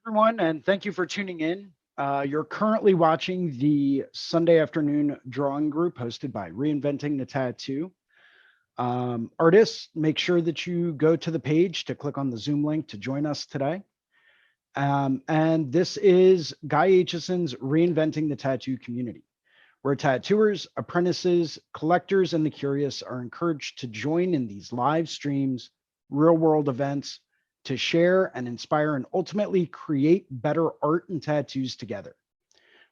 Everyone, and thank you for tuning in. You're currently watching the Sunday afternoon drawing group hosted by Reinventing the Tattoo. Artists, make sure that you go to the page to click on the Zoom link to join us today. And this is Guy Aitchison's Reinventing the Tattoo community, where tattooers, apprentices, collectors, and the curious are encouraged to join in these live streams, real world events, to share and inspire and ultimately create better art and tattoos together.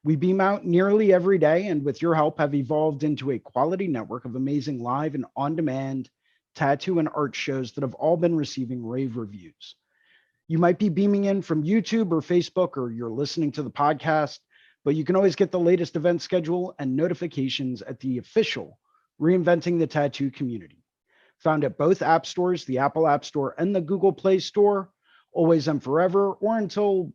We beam out nearly every day, and with your help, have evolved into a quality network of amazing live and on demand tattoo and art shows that have all been receiving rave reviews. You might be beaming in from YouTube or Facebook, or you're listening to the podcast, but you can always get the latest event schedule and notifications at the official Reinventing the Tattoo community. Found at both app stores, the Apple App Store and the Google Play Store, always and forever, or until,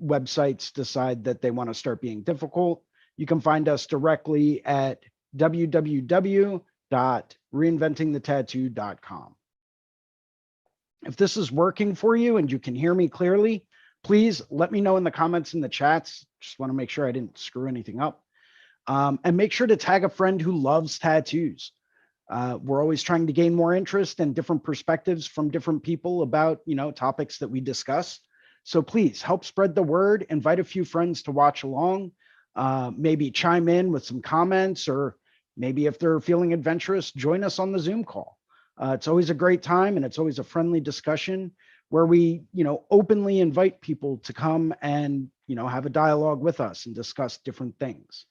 websites decide that they want to start being difficult. You can find us directly at www.reinventingthetattoo.com. If this is working for you and you can hear me clearly, please let me know in the comments in the chats. Just want to make sure I didn't screw anything up. And make sure to tag a friend who loves tattoos. We're always trying to gain more interest and different perspectives from different people about, topics that we discuss. So please help spread the word, invite a few friends to watch along, maybe chime in with some comments, or maybe if they're feeling adventurous, join us on the Zoom call. It's always a great time, and it's always a friendly discussion where we, openly invite people to come and, have a dialogue with us and discuss different things.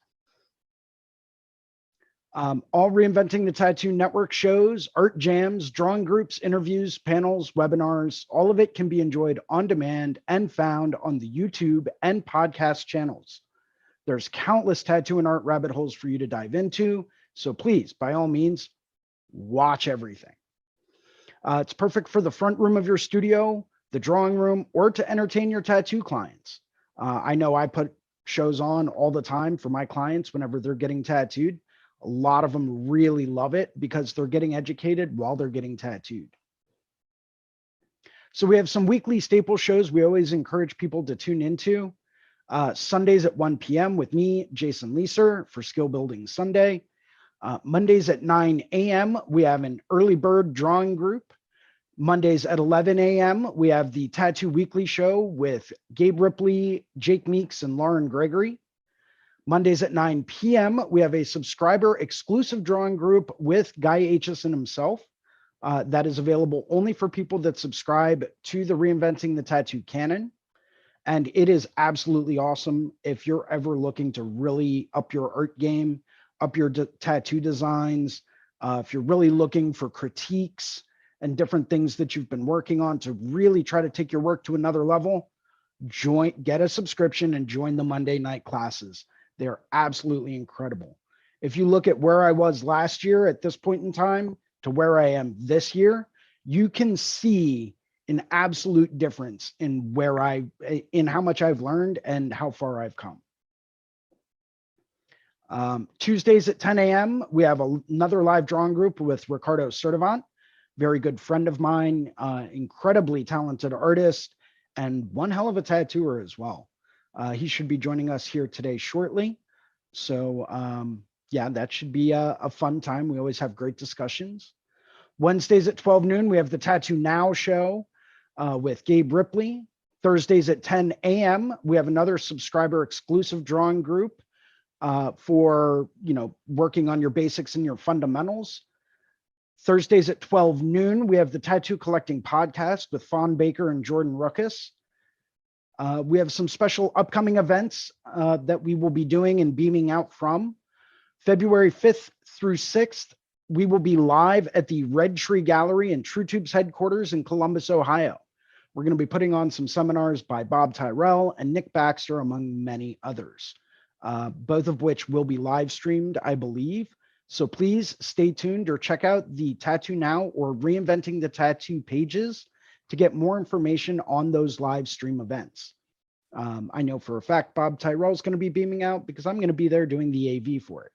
All Reinventing the Tattoo Network shows, art jams, drawing groups, interviews, panels, webinars, all of it can be enjoyed on demand and found on the YouTube and podcast channels. There's countless tattoo and art rabbit holes for you to dive into. So please, by all means, watch everything. It's perfect for the front room of your studio, the drawing room, or to entertain your tattoo clients. I know I put shows on all the time for my clients whenever they're getting tattooed. A lot of them really love it because they're getting educated while they're getting tattooed. So we have some weekly staple shows we always encourage people to tune into. Sundays at 1 p.m. with me, Jason Leeser, for Skill Building Sunday. Mondays at 9 a.m., we have an early bird drawing group. Mondays at 11 a.m., we have the Tattoo Weekly Show with Gabe Ripley, Jake Meeks, and Lauren Gregory. Mondays at 9 p.m., we have a subscriber exclusive drawing group with Guy Aitchison himself. That is available only for people that subscribe to the Reinventing the Tattoo canon. And it is absolutely awesome if you're ever looking to really up your art game, up your tattoo designs, if you're really looking for critiques and different things that you've been working on to really try to take your work to another level, get a subscription and join the Monday night classes. They're absolutely incredible. If you look at where I was last year at this point in time to where I am this year, you can see an absolute difference in in how much I've learned and how far I've come. Tuesdays at 10 a.m., we have another live drawing group with Ricardo Sertivant, very good friend of mine, incredibly talented artist, and one hell of a tattooer as well. He should be joining us here today shortly. So yeah, that should be a fun time. We always have great discussions. Wednesdays at 12 noon, we have the Tattoo Now show with Gabe Ripley. Thursdays at 10 a.m., we have another subscriber exclusive drawing group for, working on your basics and your fundamentals. Thursdays at 12 noon, we have the Tattoo Collecting podcast with Fawn Baker and Jordan Ruckus. We have some special upcoming events that we will be doing and beaming out from. February 5th through 6th, we will be live at the Red Tree Gallery in TrueTube's headquarters in Columbus, Ohio. We're going to be putting on some seminars by Bob Tyrell and Nick Baxter, among many others, both of which will be live streamed, I believe. So please stay tuned or check out the Tattoo Now or Reinventing the Tattoo pages to get more information on those live stream events. I know for a fact Bob Tyrell is going to be beaming out because I'm going to be there doing the AV for it.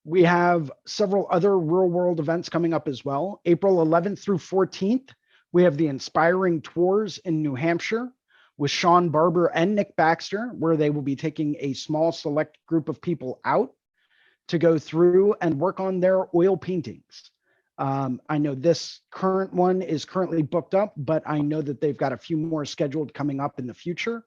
We have several other real world events coming up as well. April 11th through 14th, We have the Inspiring Tours in New Hampshire with Sean Barber and Nick Baxter, where they will be taking a small select group of people out to go through and work on their oil paintings. I know this current one is currently booked up, but I know that they've got a few more scheduled coming up in the future.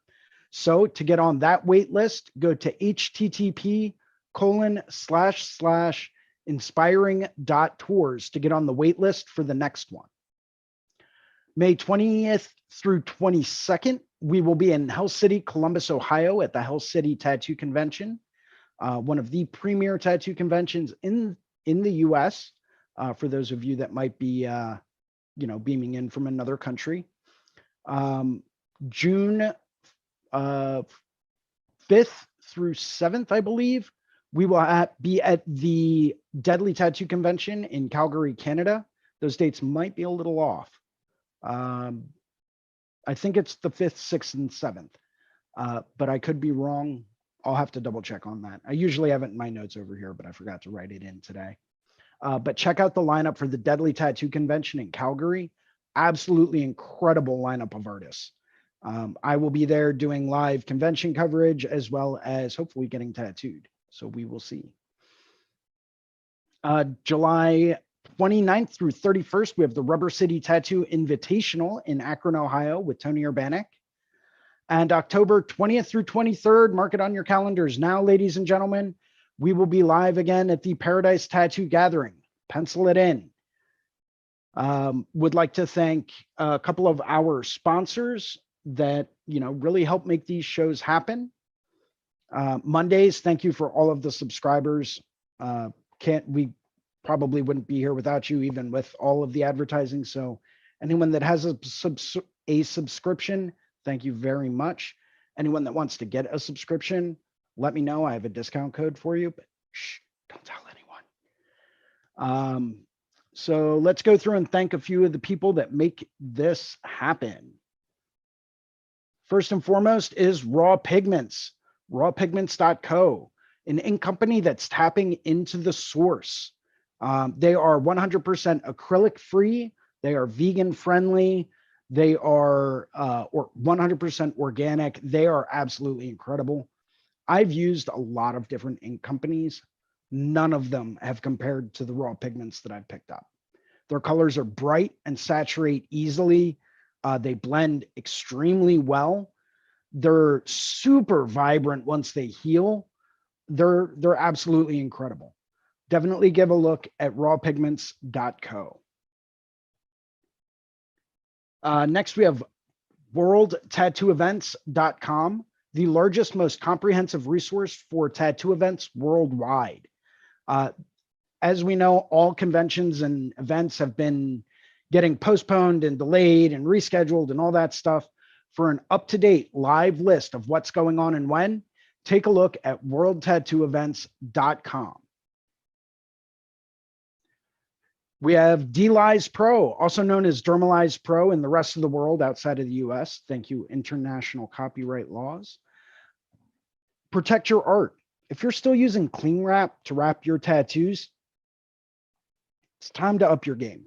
So to get on that wait list, go to http://inspiring.tours to get on the wait list for the next one. May 20th through 22nd, we will be in Hell City, Columbus, Ohio at the Hell City Tattoo Convention, one of the premier tattoo conventions in the US, for those of you that might be, beaming in from another country. June 5th through 7th, I believe, we will be at the Deadly Tattoo Convention in Calgary, Canada. Those dates might be a little off. I think it's the 5th, 6th, and 7th, but I could be wrong. I'll have to double check on that. I usually have it in my notes over here, but I forgot to write it in today. But check out the lineup for the Deadly Tattoo Convention in Calgary. Absolutely incredible lineup of artists. I will be there doing live convention coverage as well as hopefully getting tattooed. So we will see. July 29th through 31st, we have the Rubber City Tattoo Invitational in Akron, Ohio with Tony Urbanek. And October 20th through 23rd, mark it on your calendars now, ladies and gentlemen, we will be live again at the Paradise Tattoo Gathering. Pencil it in. Would like to thank a couple of our sponsors that, really help make these shows happen. Mondays, thank you for all of the subscribers. We probably wouldn't be here without you, even with all of the advertising. So anyone that has a subscription, thank you very much. Anyone that wants to get a subscription, let me know. I have a discount code for you, but shh, don't tell anyone. So let's go through and thank a few of the people that make this happen. First and foremost is Raw Pigments, rawpigments.co, an ink company that's tapping into the source. They are 100% acrylic free. They are vegan friendly. They are 100% organic. They are absolutely incredible. I've used a lot of different ink companies. None of them have compared to the Raw Pigments that I've picked up. Their colors are bright and saturate easily. They blend extremely well. They're super vibrant once they heal. They're absolutely incredible. Definitely give a look at rawpigments.co. Next, we have worldtattooevents.com, the largest, most comprehensive resource for tattoo events worldwide. As we know, all conventions and events have been getting postponed and delayed and rescheduled and all that stuff. For an up-to-date live list of what's going on and when, take a look at worldtattooevents.com. We have DLize Pro, also known as Dermalize Pro in the rest of the world outside of the US. Thank you, international copyright laws. Protect your art. If you're still using cling wrap to wrap your tattoos, it's time to up your game.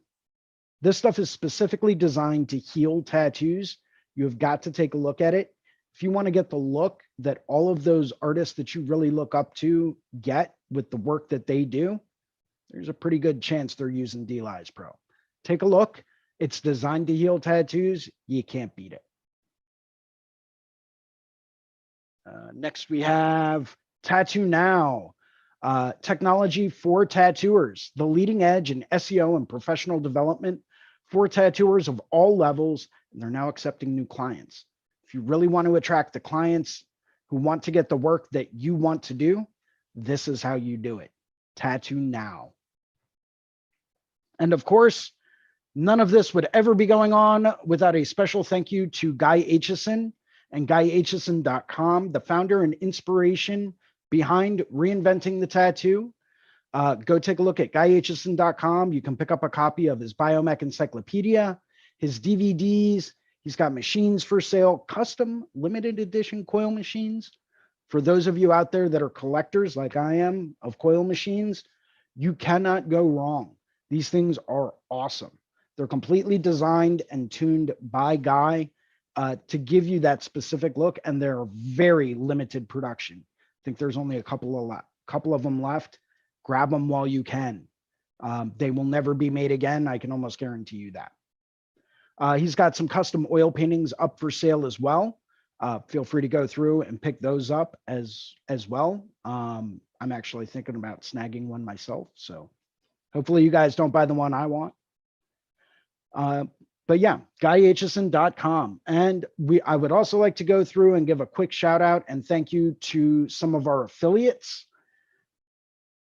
This stuff is specifically designed to heal tattoos. You have got to take a look at it. If you want to get the look that all of those artists that you really look up to get with the work that they do, there's a pretty good chance they're using DLize Pro. Take a look. It's designed to heal tattoos. You can't beat it. Next, we have Tattoo Now, technology for tattooers, the leading edge in SEO and professional development for tattooers of all levels, and they're now accepting new clients. If you really want to attract the clients who want to get the work that you want to do, this is how you do it. Tattoo Now. And of course, none of this would ever be going on without a special thank you to Guy Aitchison and GuyAitchison.com, the founder and inspiration behind Reinventing the Tattoo. Go take a look at GuyAitchison.com. You can pick up a copy of his Biomech Encyclopedia, his DVDs. He's got machines for sale, custom limited edition coil machines. For those of you out there that are collectors like I am of coil machines, you cannot go wrong. These things are awesome. They're completely designed and tuned by Guy to give you that specific look, and they're very limited production. I think there's only a couple of them left. Grab them while you can. They will never be made again. I can almost guarantee you that. He's got some custom oil paintings up for sale as well. Feel free to go through and pick those up as well. I'm actually thinking about snagging one myself, so hopefully you guys don't buy the one I want. But yeah, GuyAitchison.com. And I would also like to go through and give a quick shout out and thank you to some of our affiliates,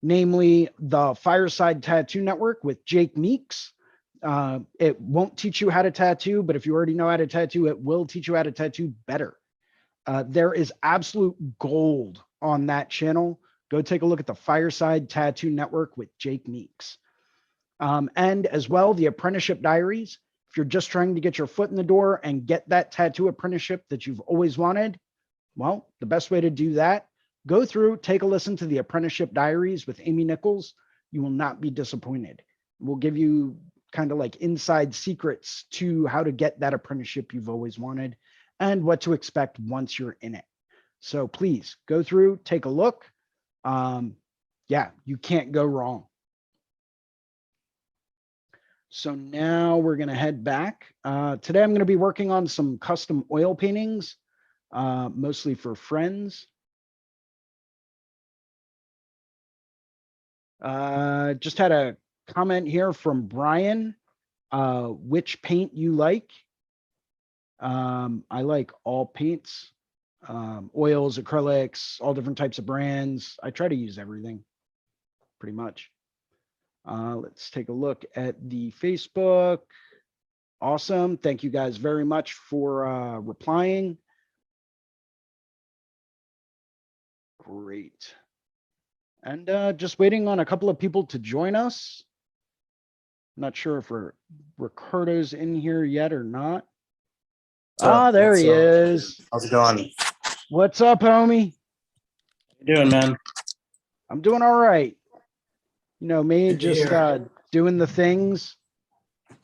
namely the Fireside Tattoo Network with Jake Meeks. It won't teach you how to tattoo, but if you already know how to tattoo, it will teach you how to tattoo better. There is absolute gold on that channel. Go take a look at the Fireside Tattoo Network with Jake Meeks. And as well, the Apprenticeship Diaries. If you're just trying to get your foot in the door and get that tattoo apprenticeship that you've always wanted, well, the best way to do that, go through, take a listen to the Apprenticeship Diaries with Amy Nichols. You will not be disappointed. We'll give you kind of like inside secrets to how to get that apprenticeship you've always wanted and what to expect once you're in it. So please go through, take a look. Yeah, you can't go wrong. So now we're going to head back. Today I'm going to be working on some custom oil paintings, mostly for friends. Just had a comment here from Brian. Which paint you like? I like all paints, oils, acrylics, all different types of brands. I try to use everything pretty much. Let's take a look at the Facebook. Awesome. Thank you guys very much for replying. Great. And just waiting on a couple of people to join us. Not sure if Ricardo's in here yet or not. There he is. How's it going? What's up, homie? How you doing, man? I'm doing all right. You know me, just doing the things. I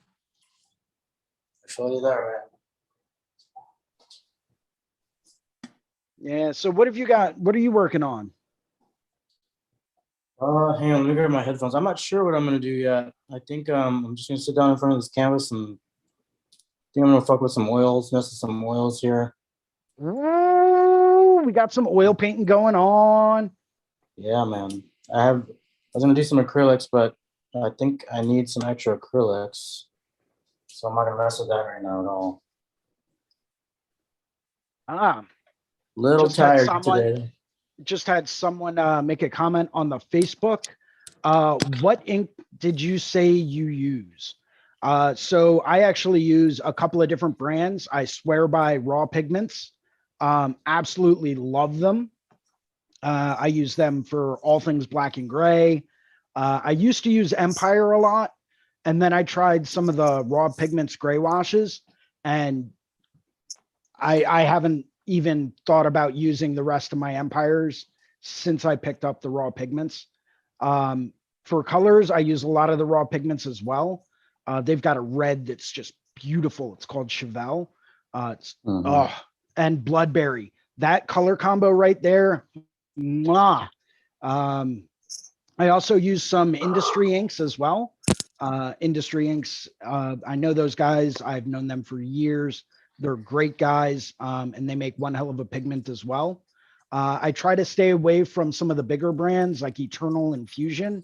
feel you there, man. Yeah. So what have you got? What are you working on? Hang on, let me grab my headphones. I'm not sure what I'm gonna do yet. I think I'm just gonna sit down in front of this canvas and I think I'm gonna fuck with some oils, mess with some oils here. Ooh, we got some oil painting going on. Yeah, man. I was gonna do some acrylics, but I think I need some extra acrylics. So I'm not gonna mess with that right now at all. Little tired today. Just had someone make a comment on the Facebook. What ink did you say you use? So I actually use a couple of different brands. I swear by Raw Pigments. Absolutely love them. I use them for all things black and gray. I used to use Empire a lot, and then I tried some of the Raw Pigments gray washes, and I haven't even thought about using the rest of my Empires since I picked up the Raw Pigments. For colors, I use a lot of the Raw Pigments as well. They've got a red that's just beautiful. It's called Chevelle. And Bloodberry. That color combo right there. Mwah. I also use some Industry inks as well. Industry inks, I know those guys. I've known them for years. They're great guys, and they make one hell of a pigment as well. I try to stay away from some of the bigger brands like Eternal and Fusion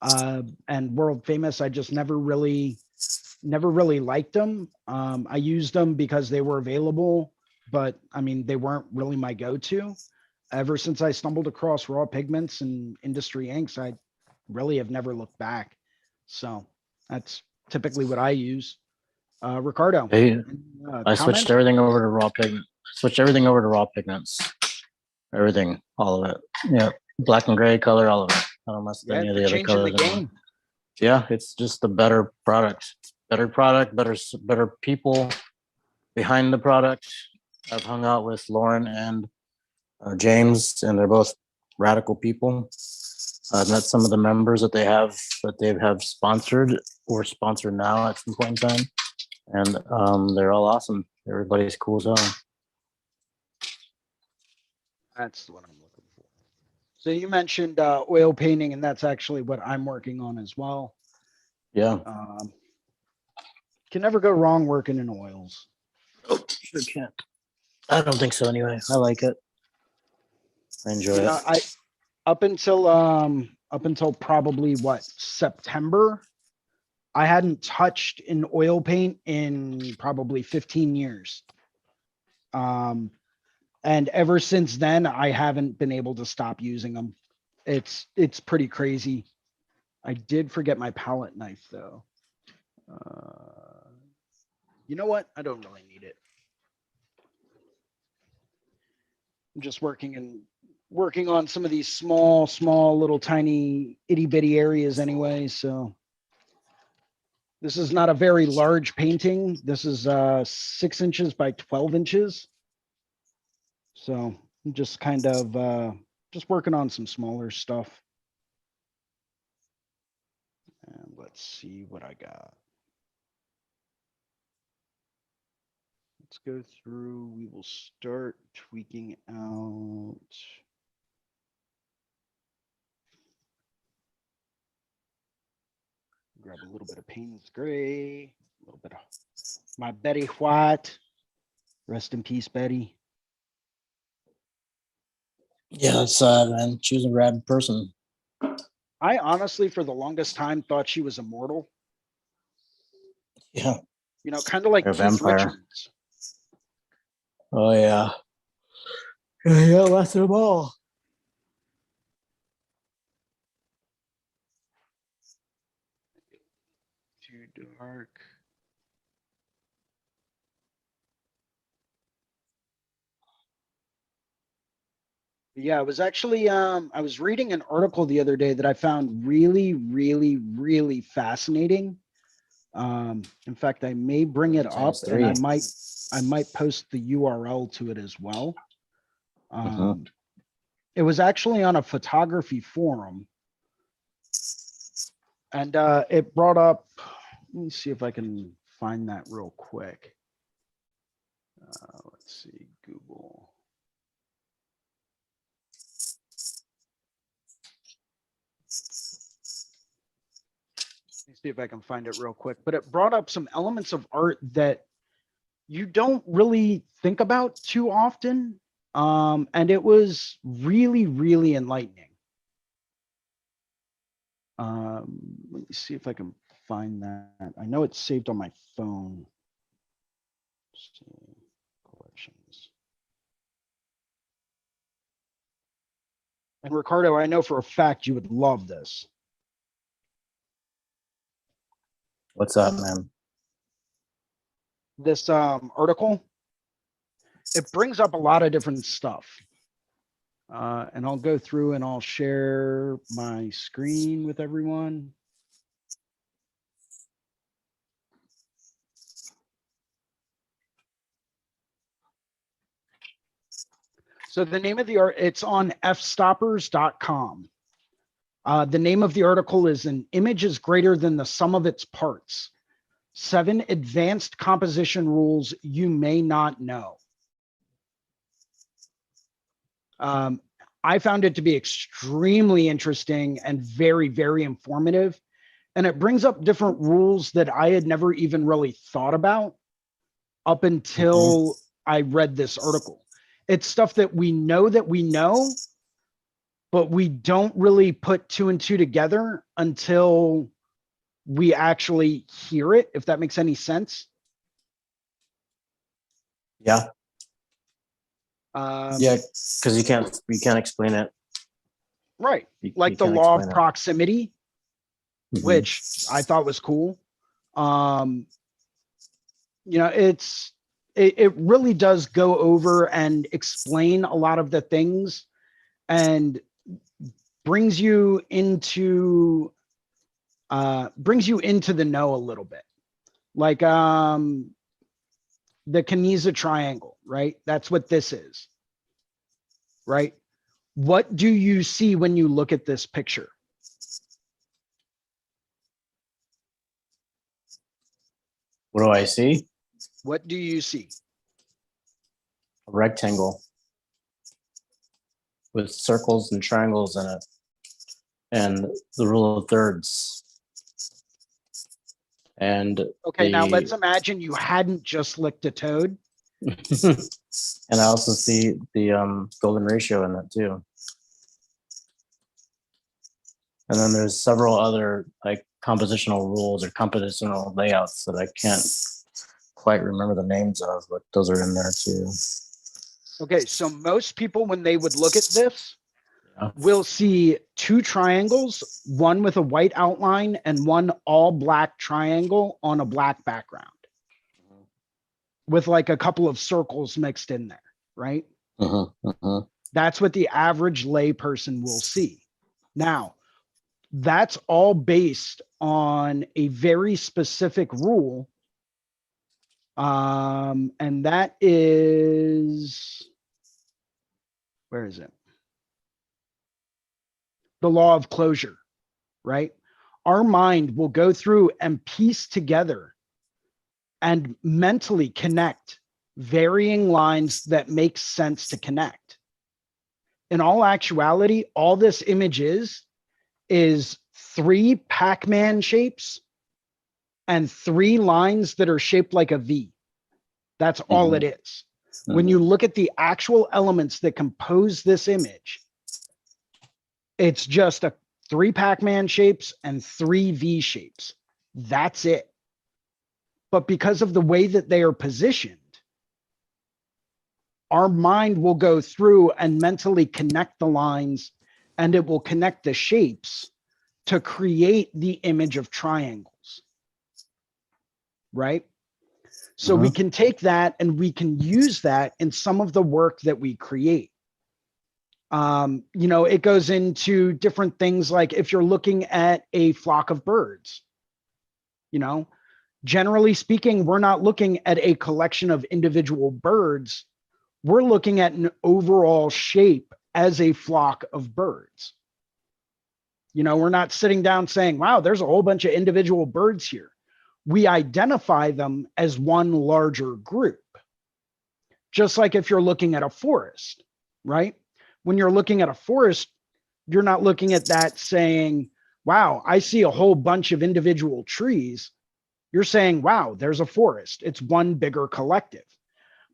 and World Famous. I just never really liked them. I used them because they were available, but I mean, they weren't really my go-to. Ever since I stumbled across Raw Pigments and Industry inks, I really have never looked back. So that's typically what I use. Ricardo, I switched everything over to raw pigment. Everything, all of it. Yeah, black and gray color, all of it. I don't mess with any of the other colors. Yeah, it's just a better product. Better people behind the product. I've hung out with Lauren and James, and they're both radical people. I've met some of the members that they have sponsored or sponsored now at some point in time, and they're all awesome. Everybody's cool as hell. That's what I'm looking for. So you mentioned oil painting, and that's actually what I'm working on as well. Yeah. Can never go wrong working in oils. Oh, sure can't. I don't think so anyway. I like it. I enjoy it. Up until probably what, September, I hadn't touched an oil paint in probably 15 years. And ever since then, I haven't been able to stop using them. It's pretty crazy. I did forget my palette knife though. You know what? I don't really need it. I'm just working on some of these small little tiny itty bitty areas anyway. So this is not a very large painting. This is 6 inches by 12 inches. So I'm just kind of just working on some smaller stuff. And let's see what I got. Let's go through. We will start tweaking out. Grab a little bit of Payne's Gray, a little bit of my Betty White. Rest in peace, Betty. Yeah, that's sad, man. She was a rad person. I honestly, for the longest time, thought she was immortal. Yeah. You know, kind of like a vampire. Richards. Oh, yeah. Yeah, that's them all. Too dark. Yeah, I was actually I was reading an article the other day that I found really fascinating. In fact, I may bring it up and I might post the URL to it as well. It was actually on a photography forum, and it brought up, let me see if I can find that real quick. Let's see, Google. Let me see if I can find it real quick. But it brought up some elements of art that you don't really think about too often. And it was really enlightening. Let me see if I can find that. I know it's saved on my phone. Collections. And Ricardo, I know for a fact you would love this. What's up, man? This article, it brings up a lot of different stuff. And I'll go through and I'll share my screen with everyone. So the name of the art, it's on fstoppers.com. The name of the article is "An Image is Greater Than the Sum of Its Parts. 7 Advanced Composition Rules You May Not Know." I found it to be extremely interesting and very informative. And it brings up different rules that I had never even really thought about up until I read this article. It's stuff that we know, but we don't really put 2 and 2 together until we actually hear it, if that makes any sense. Yeah. Yeah, because you can't explain it. Right. Like the law of proximity, which I thought was cool. You know, it really does go over and explain a lot of the things and brings you into the know a little bit. Like the Kaneza triangle, right? That's what this is, right? What do you see when you look at this picture? What do I see? What do you see? A rectangle with circles and triangles in it, and the rule of thirds. And okay, now let's imagine you hadn't just licked a toad. And I also see the golden ratio in that too. And then there's several other like compositional rules or compositional layouts that I can't quite remember the names of, but those are in there too. Okay, so most people, when they would look at this, will see two triangles, one with a white outline and one all black triangle on a black background with like a couple of circles mixed in there, right? That's what the average lay person will see. Now, that's all based on a very specific rule. And that is, where is it? The law of closure, right? Our mind will go through and piece together and mentally connect varying lines that make sense to connect. In all actuality, all this image is 3 Pac-Man shapes and 3 lines that are shaped like a V. That's all it is. When you look at the actual elements that compose this image, it's just 3 Pac-Man shapes and 3 V shapes. That's it. But because of the way that they are positioned, our mind will go through and mentally connect the lines, and it will connect the shapes to create the image of triangles, right? So we can take that and we can use that in some of the work that we create. You know, it goes into different things like if you're looking at a flock of birds, you know, generally speaking, we're not looking at a collection of individual birds. We're looking at an overall shape as a flock of birds. You know, we're not sitting down saying, wow, there's a whole bunch of individual birds here. We identify them as one larger group. Just like if you're looking at a forest, right? When you're looking at a forest, you're not looking at that saying, wow, I see a whole bunch of individual trees. You're saying, wow, there's a forest. It's one bigger collective.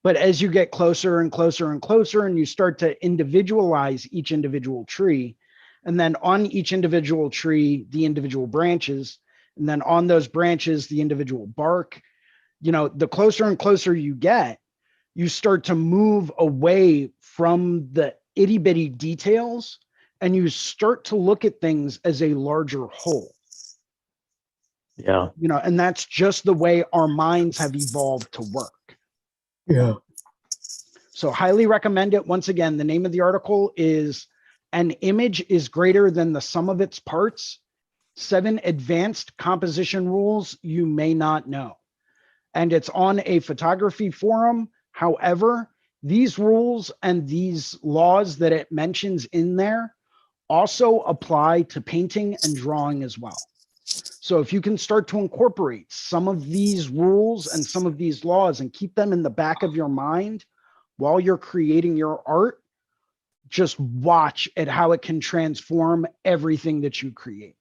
But as you get closer and closer and closer, and you start to individualize each individual tree, and then on each individual tree, the individual branches, and then on those branches, the individual bark, you know, the closer and closer you get, you start to move away from the itty bitty details, and you start to look at things as a larger whole. Yeah. You know, and that's just the way our minds have evolved to work. Yeah. So highly recommend it. Once again, the name of the article is An Image is Greater Than the Sum of Its Parts, 7 Advanced Composition Rules You May Not Know. And it's on a photography forum. However, these rules and these laws that it mentions in there also apply to painting and drawing as well. So if you can start to incorporate some of these rules and some of these laws and keep them in the back of your mind while you're creating your art, just watch at how it can transform everything that you create.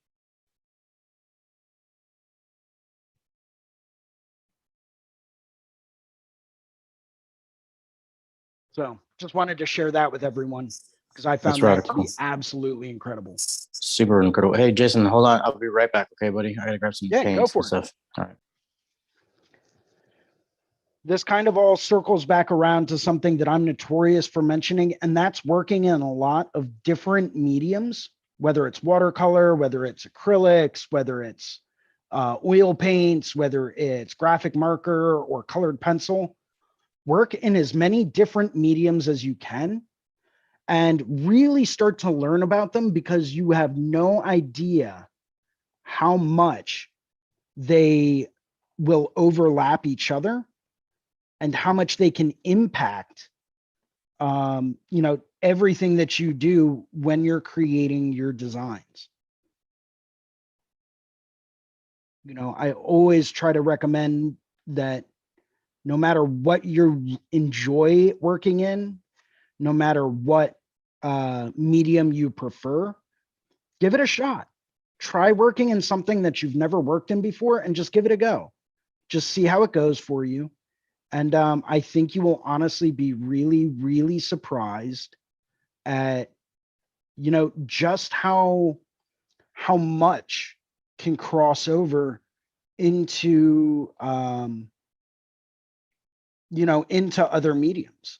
So just wanted to share that with everyone because I found that to be absolutely incredible. Super incredible. Hey, Jason, hold on. I'll be right back. Okay, buddy. I gotta grab some paints and stuff. All right. This kind of all circles back around to something that I'm notorious for mentioning, and that's working in a lot of different mediums, whether it's watercolor, whether it's acrylics, whether it's oil paints, whether it's graphic marker or colored pencil. Work in as many different mediums as you can and really start to learn about them, because you have no idea how much they will overlap each other and how much they can impact, you know, everything that you do when you're creating your designs. You know, I always try to recommend that no matter what you enjoy working in, no matter what medium you prefer, give it a shot. Try working in something that you've never worked in before and just give it a go. Just see how it goes for you. And I think you will honestly be really, really surprised at, you know, just how much can cross over into, you know, into other mediums.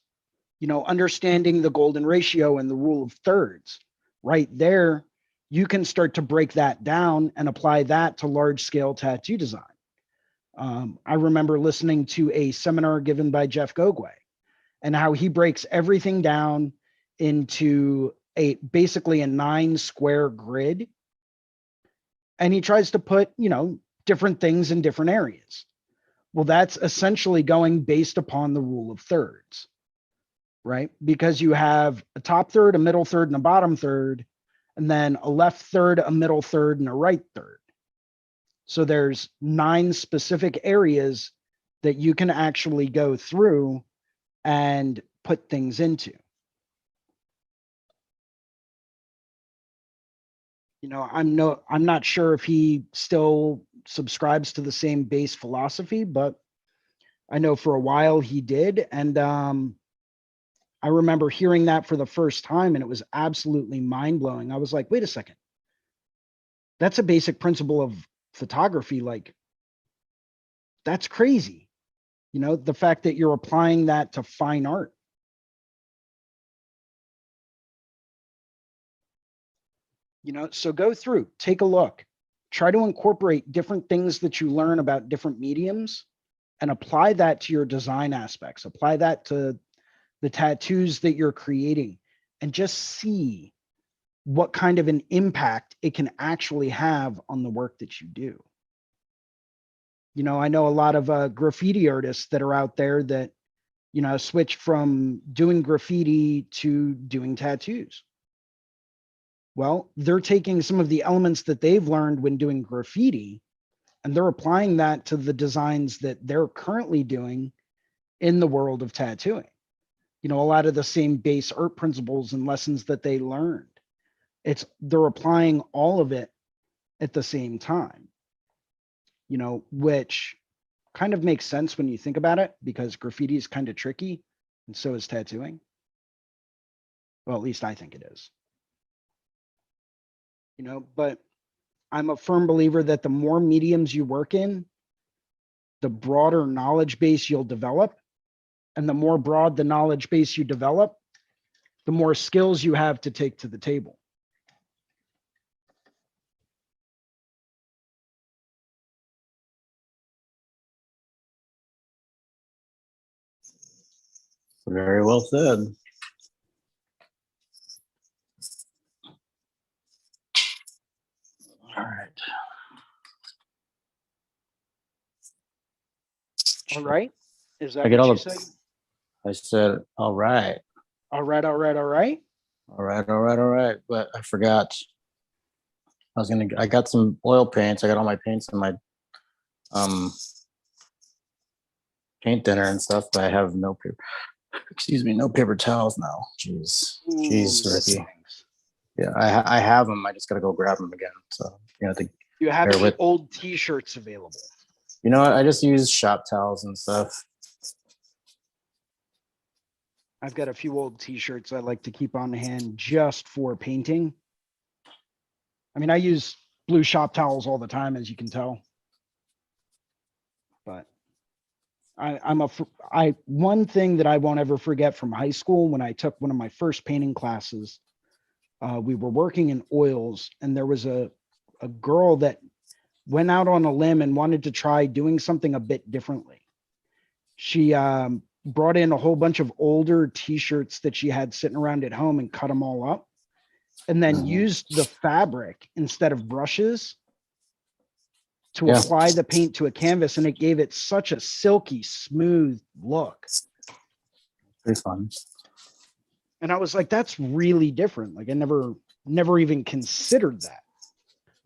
You know, understanding the golden ratio and the rule of thirds, right there, you can start to break that down and apply that to large scale tattoo design. I remember listening to a seminar given by Jeff Gogwe and how he breaks everything down into basically a 9 square grid. And he tries to put, you know, different things in different areas. Well, that's essentially going based upon the rule of thirds, right? Because you have a top third, a middle third, and a bottom third, and then a left third, a middle third, and a right third. So there's 9 specific areas that you can actually go through and put things into. You know, I'm not sure if he still subscribes to the same base philosophy, but I know for a while he did. And I remember hearing that for the first time, and it was absolutely mind blowing. I was like, wait a second. That's a basic principle of photography. Like, that's crazy. You know, the fact that you're applying that to fine art. You know, so go through, take a look, try to incorporate different things that you learn about different mediums and apply that to your design aspects, apply that to the tattoos that you're creating, and just see what kind of an impact it can actually have on the work that you do. You know, I know a lot of graffiti artists that are out there that, you know, switch from doing graffiti to doing tattoos. Well, they're taking some of the elements that they've learned when doing graffiti, and they're applying that to the designs that they're currently doing in the world of tattooing. You know, a lot of the same base art principles and lessons that they learned. They're applying all of it at the same time, you know, which kind of makes sense when you think about it, because graffiti is kind of tricky, and so is tattooing. Well, at least I think it is. You know, but I'm a firm believer that the more mediums you work in, the broader knowledge base you'll develop. And the more broad the knowledge base you develop, the more skills you have to take to the table. Very well said. All right. All right. Is that what you said? I said, all right. All right, all right, all right. All right, all right, all right. But I forgot. I got some oil paints. I got all my paints in my paint thinner and stuff, but I have no paper. Excuse me, no paper towels now. Jeez. Jeez, Ricky. Yeah, I have them. I just gotta go grab them again. So you have any old t-shirts available? You know what? I just use shop towels and stuff. I've got a few old t-shirts I like to keep on hand just for painting. I mean, I use blue shop towels all the time, as you can tell. But one thing that I won't ever forget from high school, when I took one of my first painting classes, we were working in oils, and there was a girl that went out on a limb and wanted to try doing something a bit differently. She brought in a whole bunch of older t-shirts that she had sitting around at home and cut them all up, and then used the fabric instead of brushes to apply the paint to a canvas, and it gave it such a silky smooth look. Pretty fun. And I was like, that's really different. Like, I never even considered that.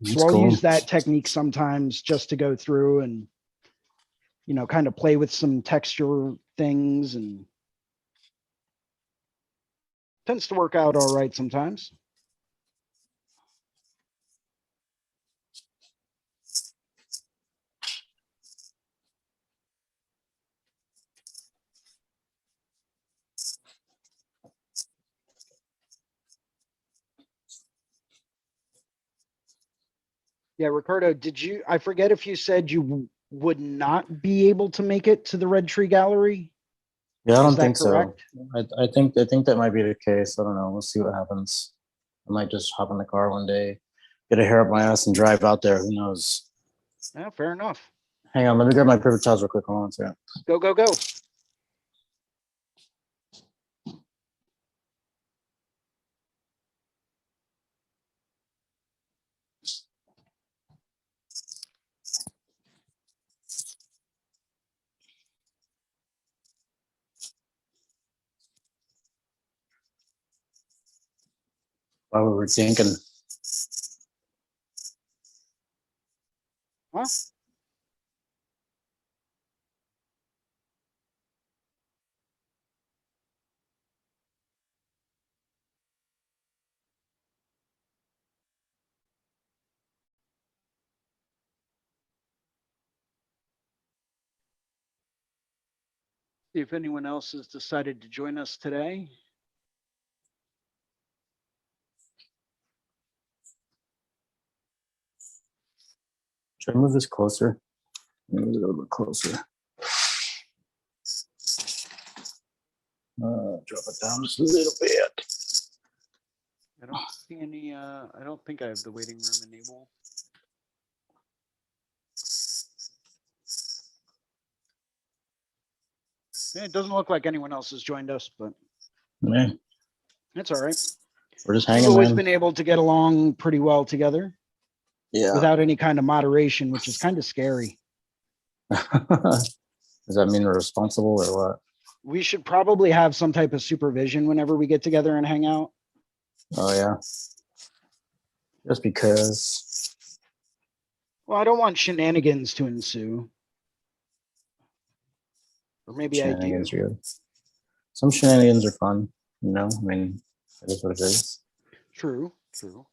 So I'll use that technique sometimes just to go through and you know, kind of play with some texture things, and tends to work out all right sometimes. Yeah, Ricardo, I forget if you said you would not be able to make it to the Red Tree Gallery? Yeah, I Is don't that think so. correct? I think that might be the case. I don't know. We'll see what happens. I might just hop in the car one day, get a hair up my ass, and drive out there. Who knows? Yeah, fair enough. Hang on, let me grab my paper towels real quick. Hold on a second. Go, go, go. While we were thinking, Huh? See if anyone else has decided to join us today. should I move this closer? Move it a little bit closer. Drop it down just a little bit. I don't see any, I don't think I have the waiting room enabled. Yeah, it doesn't look like anyone else has joined us, but Man, that's all right. we're just We've hanging, always man. been able to get along pretty well together Yeah. without any kind of moderation, which is kind of scary. Does that mean we're responsible or what? We should probably have some type of supervision whenever we get together and hang out. Oh yeah. Just because. Well, I don't want shenanigans to ensue. Or maybe I do. Shenanigans are good. Some shenanigans are fun, you know. I mean, that is what it is. True, true.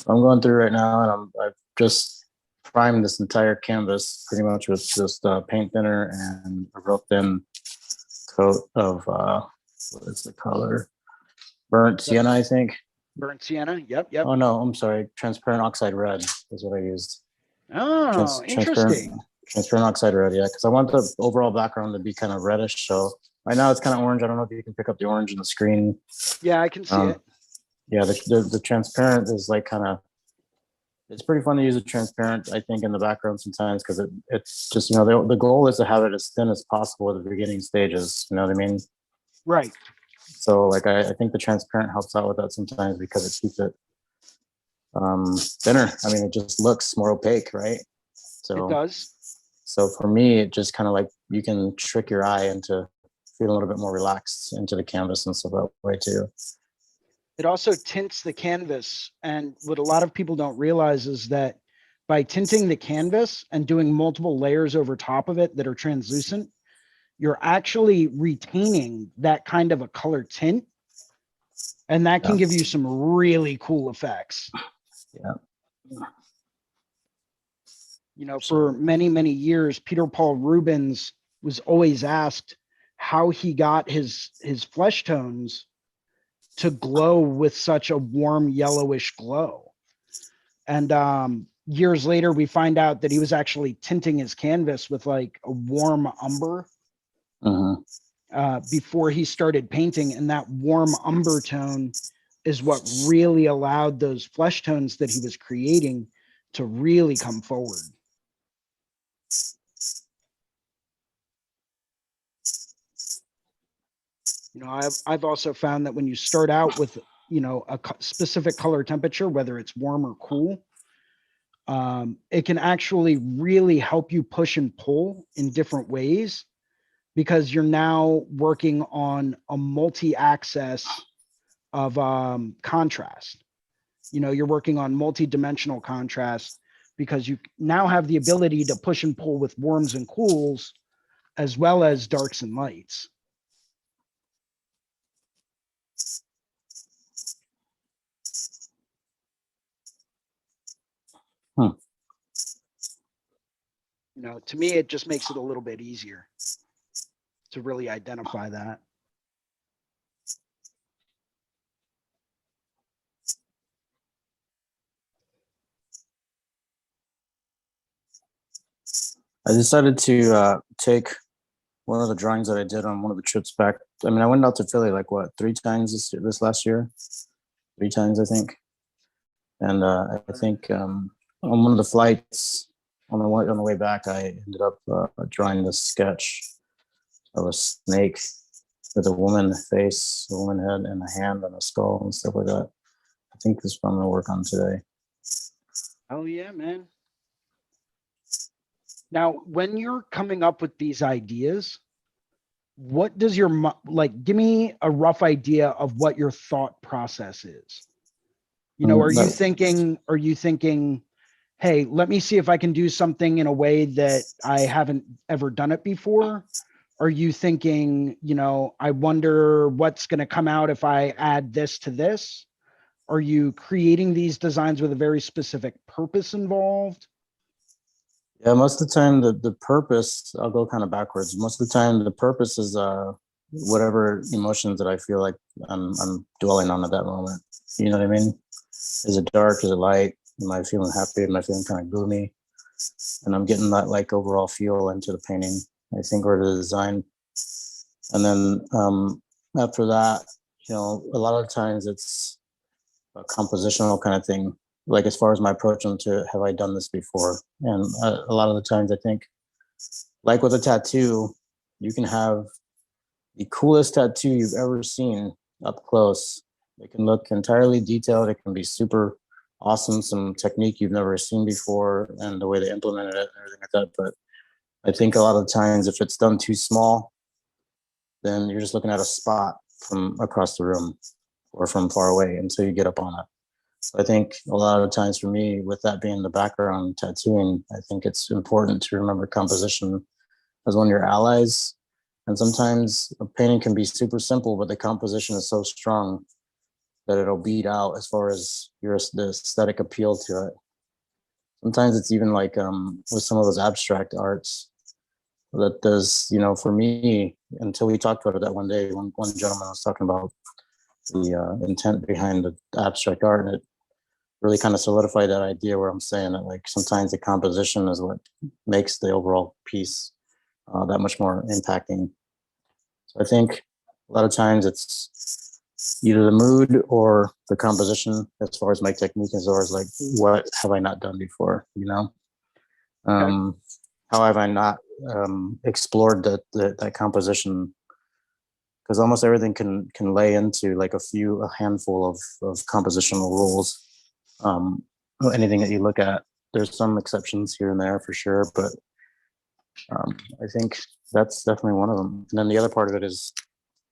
I'm going through right now, and I've just primed this entire canvas pretty much with just paint thinner and a real thin coat of what is the color? Burnt sienna, I think. Burnt sienna. Yep, yep. Oh no, I'm sorry. Transparent oxide red is what I used. Oh, interesting. Transparent oxide red, yeah, because I want the overall background to be kind of reddish. So right now it's kind of orange. I don't know if you can pick up the orange in the screen. Yeah, I can see it. Yeah, the transparent is like kind of, it's pretty fun to use a transparent, I think, in the background sometimes, because it's just, you know, the goal is to have it as thin as possible at the beginning stages. You know what I mean? Right. So like I think the transparent helps out with that sometimes because it keeps it thinner. I mean, it just looks more opaque, right? So it does. So for me, it just kind of like you can trick your eye into feeling a little bit more relaxed into the canvas and stuff that way too. It also tints the canvas. And what a lot of people don't realize is that by tinting the canvas and doing multiple layers over top of it that are translucent, you're actually retaining that kind of a color tint. And that can give you some really cool effects. Yeah. You know, for many, many years, Peter Paul Rubens was always asked how he got his flesh tones to glow with such a warm yellowish glow. And years later, we find out that he was actually tinting his canvas with like a warm umber before he started painting. And that warm umber tone is what really allowed those flesh tones that he was creating to really come forward. You know, I've also found that when you start out with, you know, a specific color temperature, whether it's warm or cool, it can actually really help you push and pull in different ways, because you're now working on a multi-axis of contrast. You know, you're working on multi-dimensional contrast, because you now have the ability to push and pull with warms and cools, as well as darks and lights. You know, to me, it just makes it a little bit easier to really identify that. I decided to take one of the drawings that I did on one of the trips back. I mean, I went out to Philly like what, 3 times this last year? 3 times, I think. And I think on one of the flights on the way back, I ended up drawing this sketch of a snake with a woman face, a woman head, and a hand and a skull and stuff like that. I think this is what I'm gonna work on today. Oh yeah, man. Now, when you're coming up with these ideas, what does your, like, give me a rough idea of what your thought process is. You know, are you thinking, hey, let me see if I can do something in a way that I haven't ever done it before? Are you thinking, you know, I wonder what's going to come out if I add this to this? Are you creating these designs with a very specific purpose involved? Yeah, most of the time the purpose, I'll go kind of backwards. Most of the time the purpose is whatever emotions that I feel like I'm dwelling on at that moment. You know what I mean? Is it dark? Is it light? Am I feeling happy? Am I feeling kind of gloomy? And I'm getting that like overall feel into the painting, I think, or the design. And then after that, you know, a lot of times it's a compositional kind of thing. Like as far as my approach into, have I done this before? And a lot of the times I think, like with a tattoo, you can have the coolest tattoo you've ever seen up close. It can look entirely detailed. It can be super awesome, some technique you've never seen before, and the way they implemented it and everything like that. But I think a lot of the times, if it's done too small, then you're just looking at a spot from across the room or from far away until you get up on it. So I think a lot of times for me, with that being the background tattooing, I think it's important to remember composition as one of your allies. And sometimes a painting can be super simple, but the composition is so strong that it'll beat out as far as the aesthetic appeal to it. Sometimes it's even like with some of those abstract arts that does, you know, for me, until we talked about it that one day, one gentleman was talking about the intent behind the abstract art, and it really kind of solidified that idea where I'm saying that like sometimes the composition is what makes the overall piece that much more impacting. So I think a lot of times it's either the mood or the composition as far as my technique, as far as like what have I not done before, you know? How have I not explored that composition? Because almost everything can lay into like a handful of compositional rules. Anything that you look at, there's some exceptions here and there for sure, but I think that's definitely one of them. And then the other part of it is,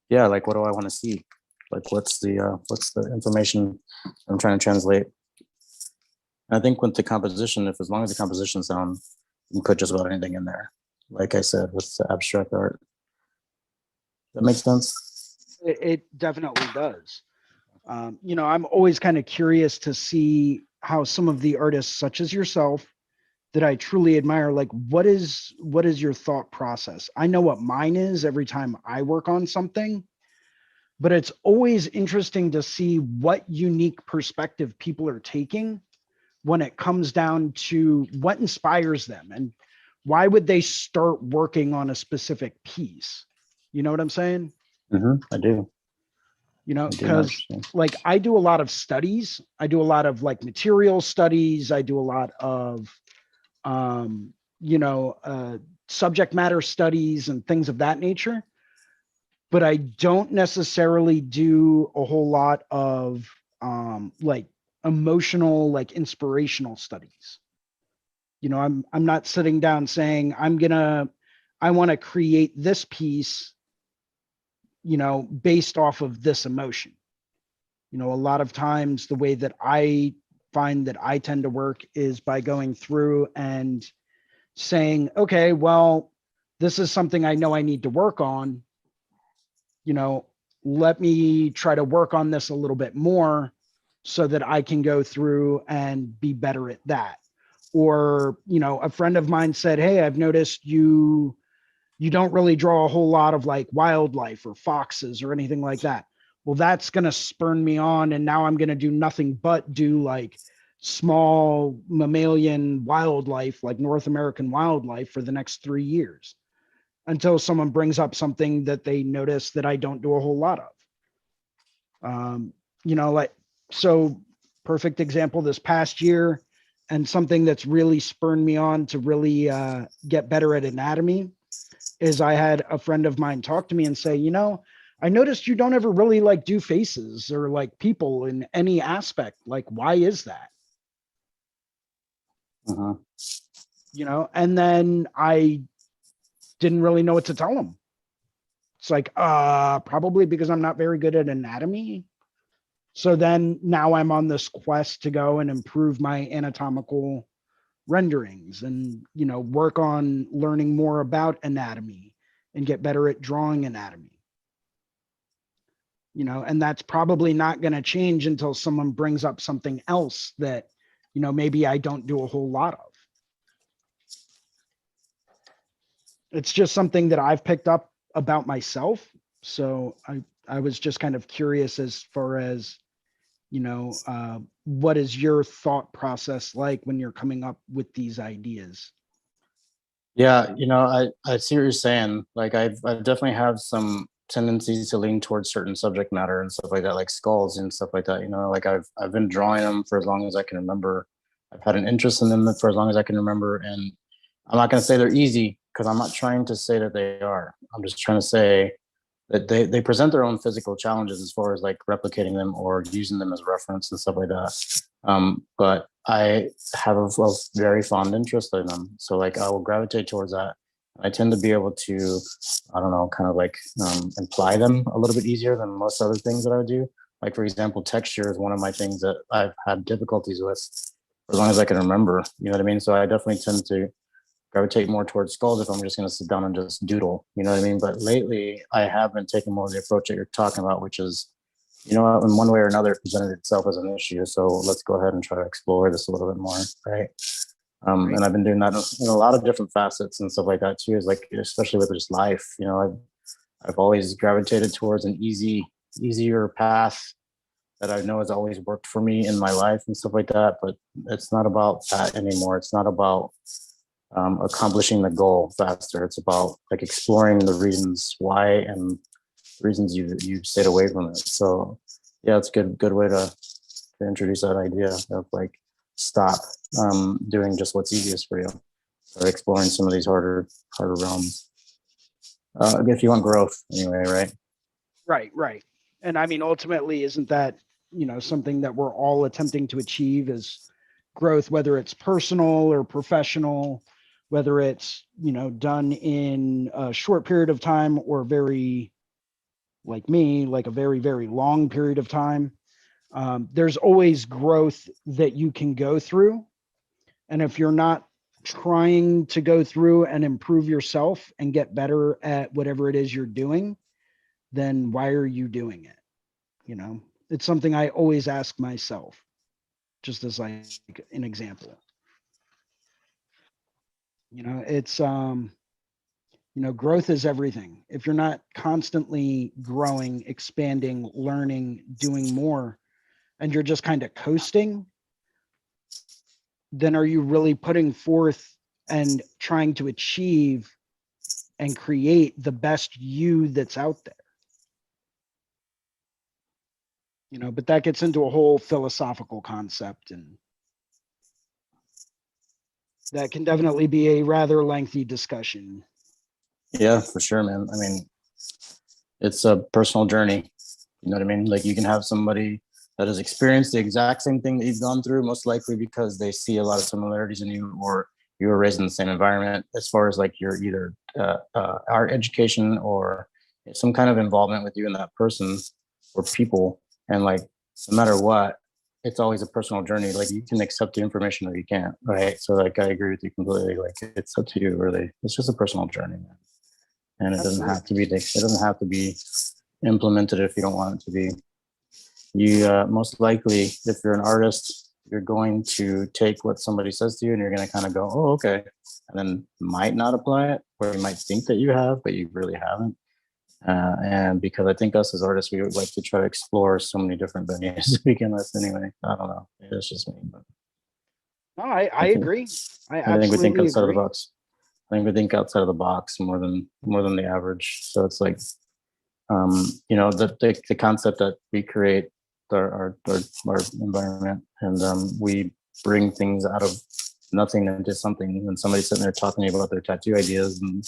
yeah, like what do I want to see? Like what's the information I'm trying to translate? And I think with the composition, as long as the composition sound, you can put just about anything in there. Like I said, with the abstract art. That makes sense? It definitely does. You know, I'm always kind of curious to see how some of the artists, such as yourself, that I truly admire, like what is your thought process? I know what mine is every time I work on something, but it's always interesting to see what unique perspective people are taking when it comes down to what inspires them and why would they start working on a specific piece. You know what I'm saying? I do. You know, because like I do a lot of studies. I do a lot of like material studies. I do a lot of, you know, subject matter studies and things of that nature. But I don't necessarily do a whole lot of like emotional, like inspirational studies. You know, I'm not sitting down saying I want to create this piece, you know, based off of this emotion. You know, a lot of times the way that I find that I tend to work is by going through and saying, okay, well, this is something I know I need to work on. You know, let me try to work on this a little bit more so that I can go through and be better at that. Or, you know, a friend of mine said, hey, I've noticed you don't really draw a whole lot of like wildlife or foxes or anything like that. Well, that's going to spurn me on. And now I'm going to do nothing but do like small mammalian wildlife, like North American wildlife for the next 3 years until someone brings up something that they notice that I don't do a whole lot of. You know, like, so perfect example this past year, and something that's really spurred me on to really get better at anatomy is I had a friend of mine talk to me and say, you know, I noticed you don't ever really like do faces or like people in any aspect. Like, why is that? You know, and then I didn't really know what to tell him. It's like, probably because I'm not very good at anatomy. So then now I'm on this quest to go and improve my anatomical renderings and, you know, work on learning more about anatomy and get better at drawing anatomy. You know, and that's probably not going to change until someone brings up something else that, you know, maybe I don't do a whole lot of. It's just something that I've picked up about myself. So I was just kind of curious as far as, you know, what is your thought process like when you're coming up with these ideas? Yeah, you know, I see what you're saying. Like I definitely have some tendencies to lean towards certain subject matter and stuff like that, like skulls and stuff like that. You know, like I've been drawing them for as long as I can remember. I've had an interest in them for as long as I can remember, and I'm not going to say they're easy because I'm not trying to say that they are. I'm just trying to say that they present their own physical challenges as far as like replicating them or using them as reference and stuff like that. But I have a very fond interest in them, so like I will gravitate towards that. I tend to be able to, I don't know, kind of like imply them a little bit easier than most other things that I would do. Like for example, texture is one of my things that I've had difficulties with for as long as I can remember. You know what I mean? So I definitely tend to gravitate more towards skulls if I'm just going to sit down and just doodle, you know what I mean? But lately I have been taking more of the approach that you're talking about, which is, you know, in one way or another, it presented itself as an issue. So let's go ahead and try to explore this a little bit more, right? And I've been doing that in a lot of different facets and stuff like that too, is like, especially with just life, you know, I've always gravitated towards an easier path that I know has always worked for me in my life and stuff like that. But it's not about that anymore. It's not about accomplishing the goal faster. It's about like exploring the reasons why and reasons you stayed away from it. So yeah, it's a good way to introduce that idea of like stop doing just what's easiest for you. Start exploring some of these harder realms. If you want growth anyway, right? Right. And I mean, ultimately, isn't that, you know, something that we're all attempting to achieve is growth, whether it's personal or professional, whether it's, you know, done in a short period of time or very, like me, like a very, very long period of time. There's always growth that you can go through. And if you're not trying to go through and improve yourself and get better at whatever it is you're doing, then why are you doing it? You know, it's something I always ask myself, just as like an example. You know, it's you know, growth is everything. If you're not constantly growing, expanding, learning, doing more, and you're just kind of coasting, then are you really putting forth and trying to achieve and create the best you that's out there? You know, but that gets into a whole philosophical concept, and that can definitely be a rather lengthy discussion. Yeah, for sure, man. I mean, it's a personal journey. You know what I mean? Like you can have somebody that has experienced the exact same thing that you've gone through, most likely because they see a lot of similarities in you, or you were raised in the same environment. As far as like your either art education or some kind of involvement with you and that person or people, and like no matter what, it's always a personal journey. Like you can accept the information or you can't, right? So like I agree with you completely. Like it's up to you, really. It's just a personal journey, man. And it doesn't have to be. It doesn't have to be implemented if you don't want it to be. You most likely, if you're an artist, you're going to take what somebody says to you, and you're going to kind of go, "Oh, okay," and then might not apply it, or you might think that you have, but you really haven't. And because I think us as artists, we would like to try to explore so many different venues to begin with. Anyway, I don't know. It's just me, but no, I agree. I think we think outside agree. of the box. I think we think outside of the box more than the average. So it's like, you know, the concept that we create our environment, and we bring things out of nothing into something. And somebody's sitting there talking to you about their tattoo ideas, and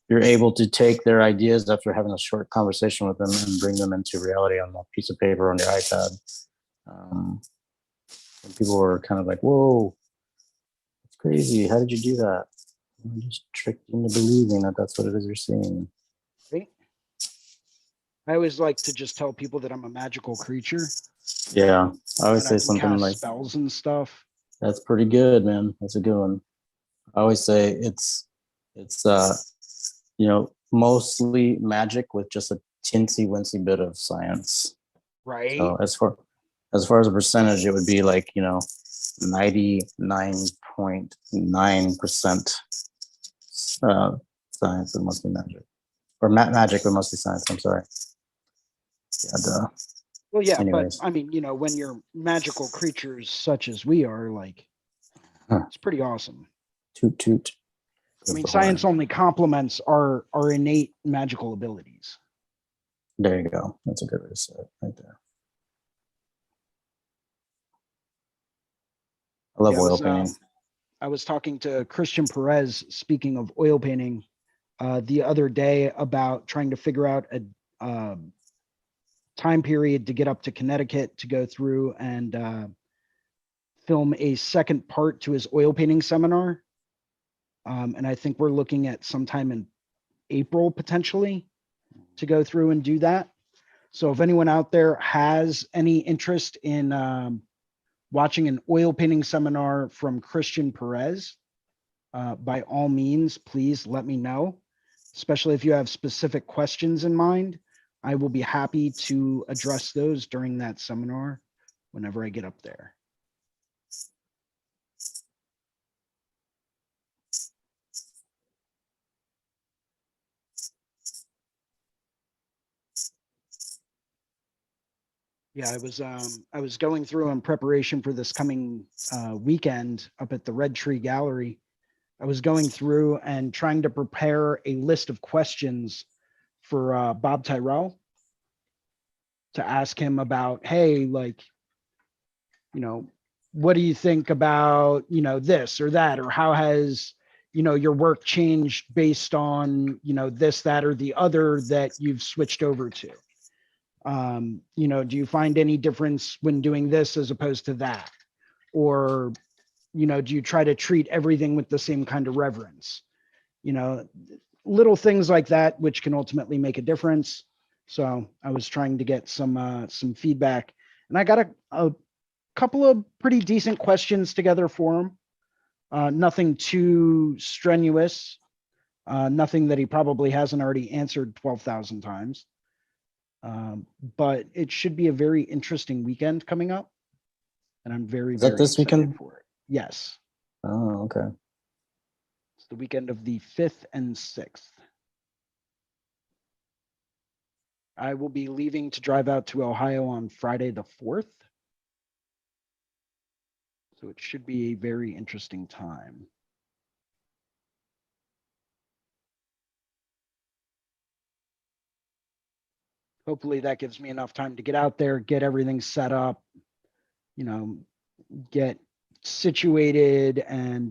you're able to take their ideas after having a short conversation with them and bring them into reality on a piece of paper on your iPad. And people were kind of like, "Whoa, it's crazy! How did you do that?" I'm just tricked into believing that that's what it is you're seeing. Right? I always like to just tell people that I'm a magical creature. Yeah, I always say something like spells and stuff. That's pretty good, man. That's a good one. I always say it's you know, mostly magic with just a teensy wincy bit of science. Right. So as far as a percentage, it would be like, you know, 99.9% science and mostly magic, or magic but mostly science. I'm sorry. Yeah, duh. Well, yeah, Anyways. but I mean, you know, when you're magical creatures such as we are, like, it's pretty awesome. Toot toot. I mean, science only complements our innate magical abilities. There you go. That's a good way to say it right there. I love oil painting. I was talking to Christian Perez, speaking of oil painting, the other day about trying to figure out a time period to get up to Connecticut to go through and film a second part to his oil painting seminar. And I think we're looking at sometime in April potentially to go through and do that. So if anyone out there has any interest in watching an oil painting seminar from Christian Perez, by all means, please let me know, especially if you have specific questions in mind. I will be happy to address those during that seminar whenever I get up there. Yeah, I was going through in preparation for this coming weekend up at the Red Tree Gallery. I was going through and trying to prepare a list of questions for Bob Tyrell to ask him about, hey, like, you know, what do you think about, you know, this or that, or how has, you know, your work changed based on, you know, this, that, or the other that you've switched over to? You know, do you find any difference when doing this as opposed to that? Or, you know, do you try to treat everything with the same kind of reverence? You know, little things like that, which can ultimately make a difference. So I was trying to get some feedback, and I got a couple of pretty decent questions together for him. Nothing too strenuous, nothing that he probably hasn't already answered 12,000 times. But it should be a very interesting weekend coming up, and I'm very, very this excited weekend for it. Yes. Oh, okay. It's the weekend of the 5th and 6th. I will be leaving to drive out to Ohio on Friday the 4th. So it should be a very interesting time. Hopefully that gives me enough time to get out there, get everything set up, you know, get situated, and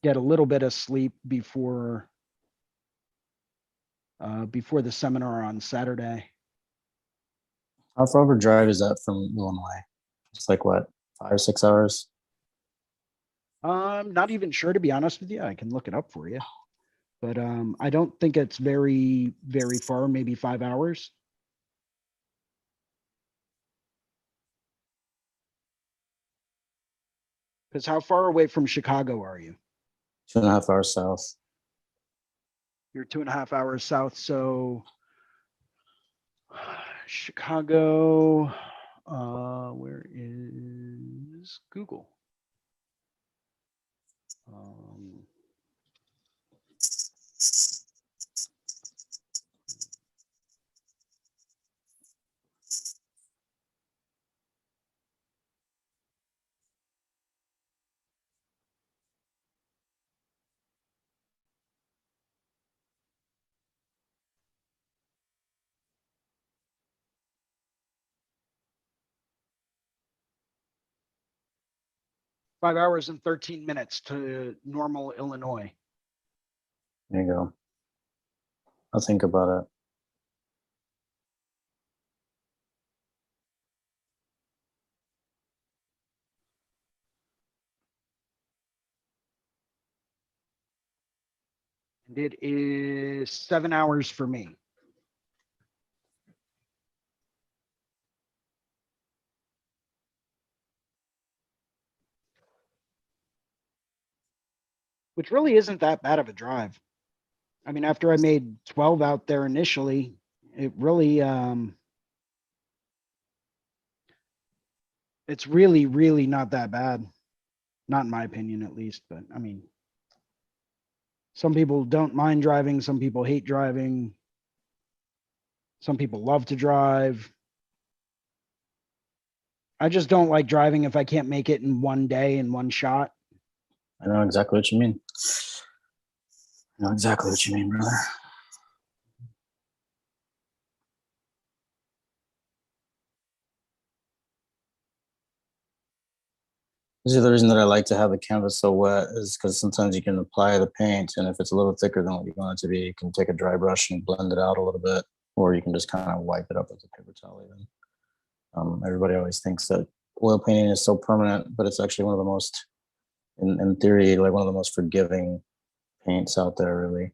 get a little bit of sleep before the seminar on Saturday. How far of a drive is that from Illinois? It's like what, 5 or 6 hours? I'm not even sure, to be honest with you. I can look it up for you, but I don't think it's very, very far. Maybe 5 hours. Because how far away from Chicago are you? 2.5 hours south. You're 2.5 hours south. So Chicago, where is Google? 5 hours and 13 minutes to Normal, Illinois. There you go. I'll think about it. And it is 7 hours for me. Which really isn't that bad of a drive. I mean, after I made 12 out there initially, it really, it's really, really not that bad. Not in my opinion, at least, but I mean, some people don't mind driving. Some people hate driving. Some people love to drive. I just don't like driving if I can't make it in one day in one shot. I know exactly what you mean. I know exactly what you mean, brother. This is the reason that I like to have the canvas so wet, is because sometimes you can apply the paint, and if it's a little thicker than what you want it to be, you can take a dry brush and blend it out a little bit, or you can just kind of wipe it up with a paper towel even. Everybody always thinks that oil painting is so permanent, but it's actually one of the most, in theory, like one of the most forgiving paints out there, really.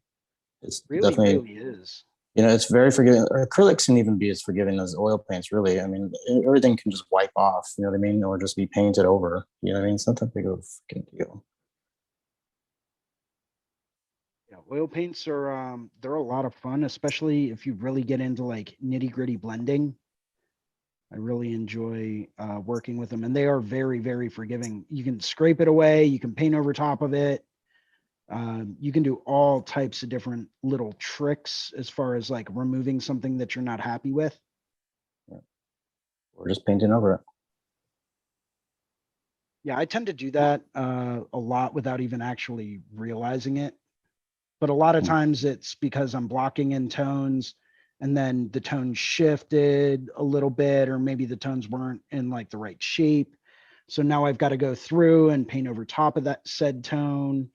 It's Really, definitely, really is. you know, it's very forgiving. Acrylics can even be as forgiving as oil paints, really. I mean, everything can just wipe off, you know what I mean? Or just be painted over, you know what I mean? It's not that big of a freaking deal. Yeah, oil paints are, they're a lot of fun, especially if you really get into like nitty gritty blending. I really enjoy working with them, and they are very, very forgiving. You can scrape it away. You can paint over top of it. You can do all types of different little tricks as far as like removing something that you're not happy with. Or just painting over it. Yeah, I tend to do that a lot without even actually realizing it. But a lot of times it's because I'm blocking in tones and then the tone shifted a little bit, or maybe the tones weren't in like the right shape. So now I've got to go through and paint over top of that said tone,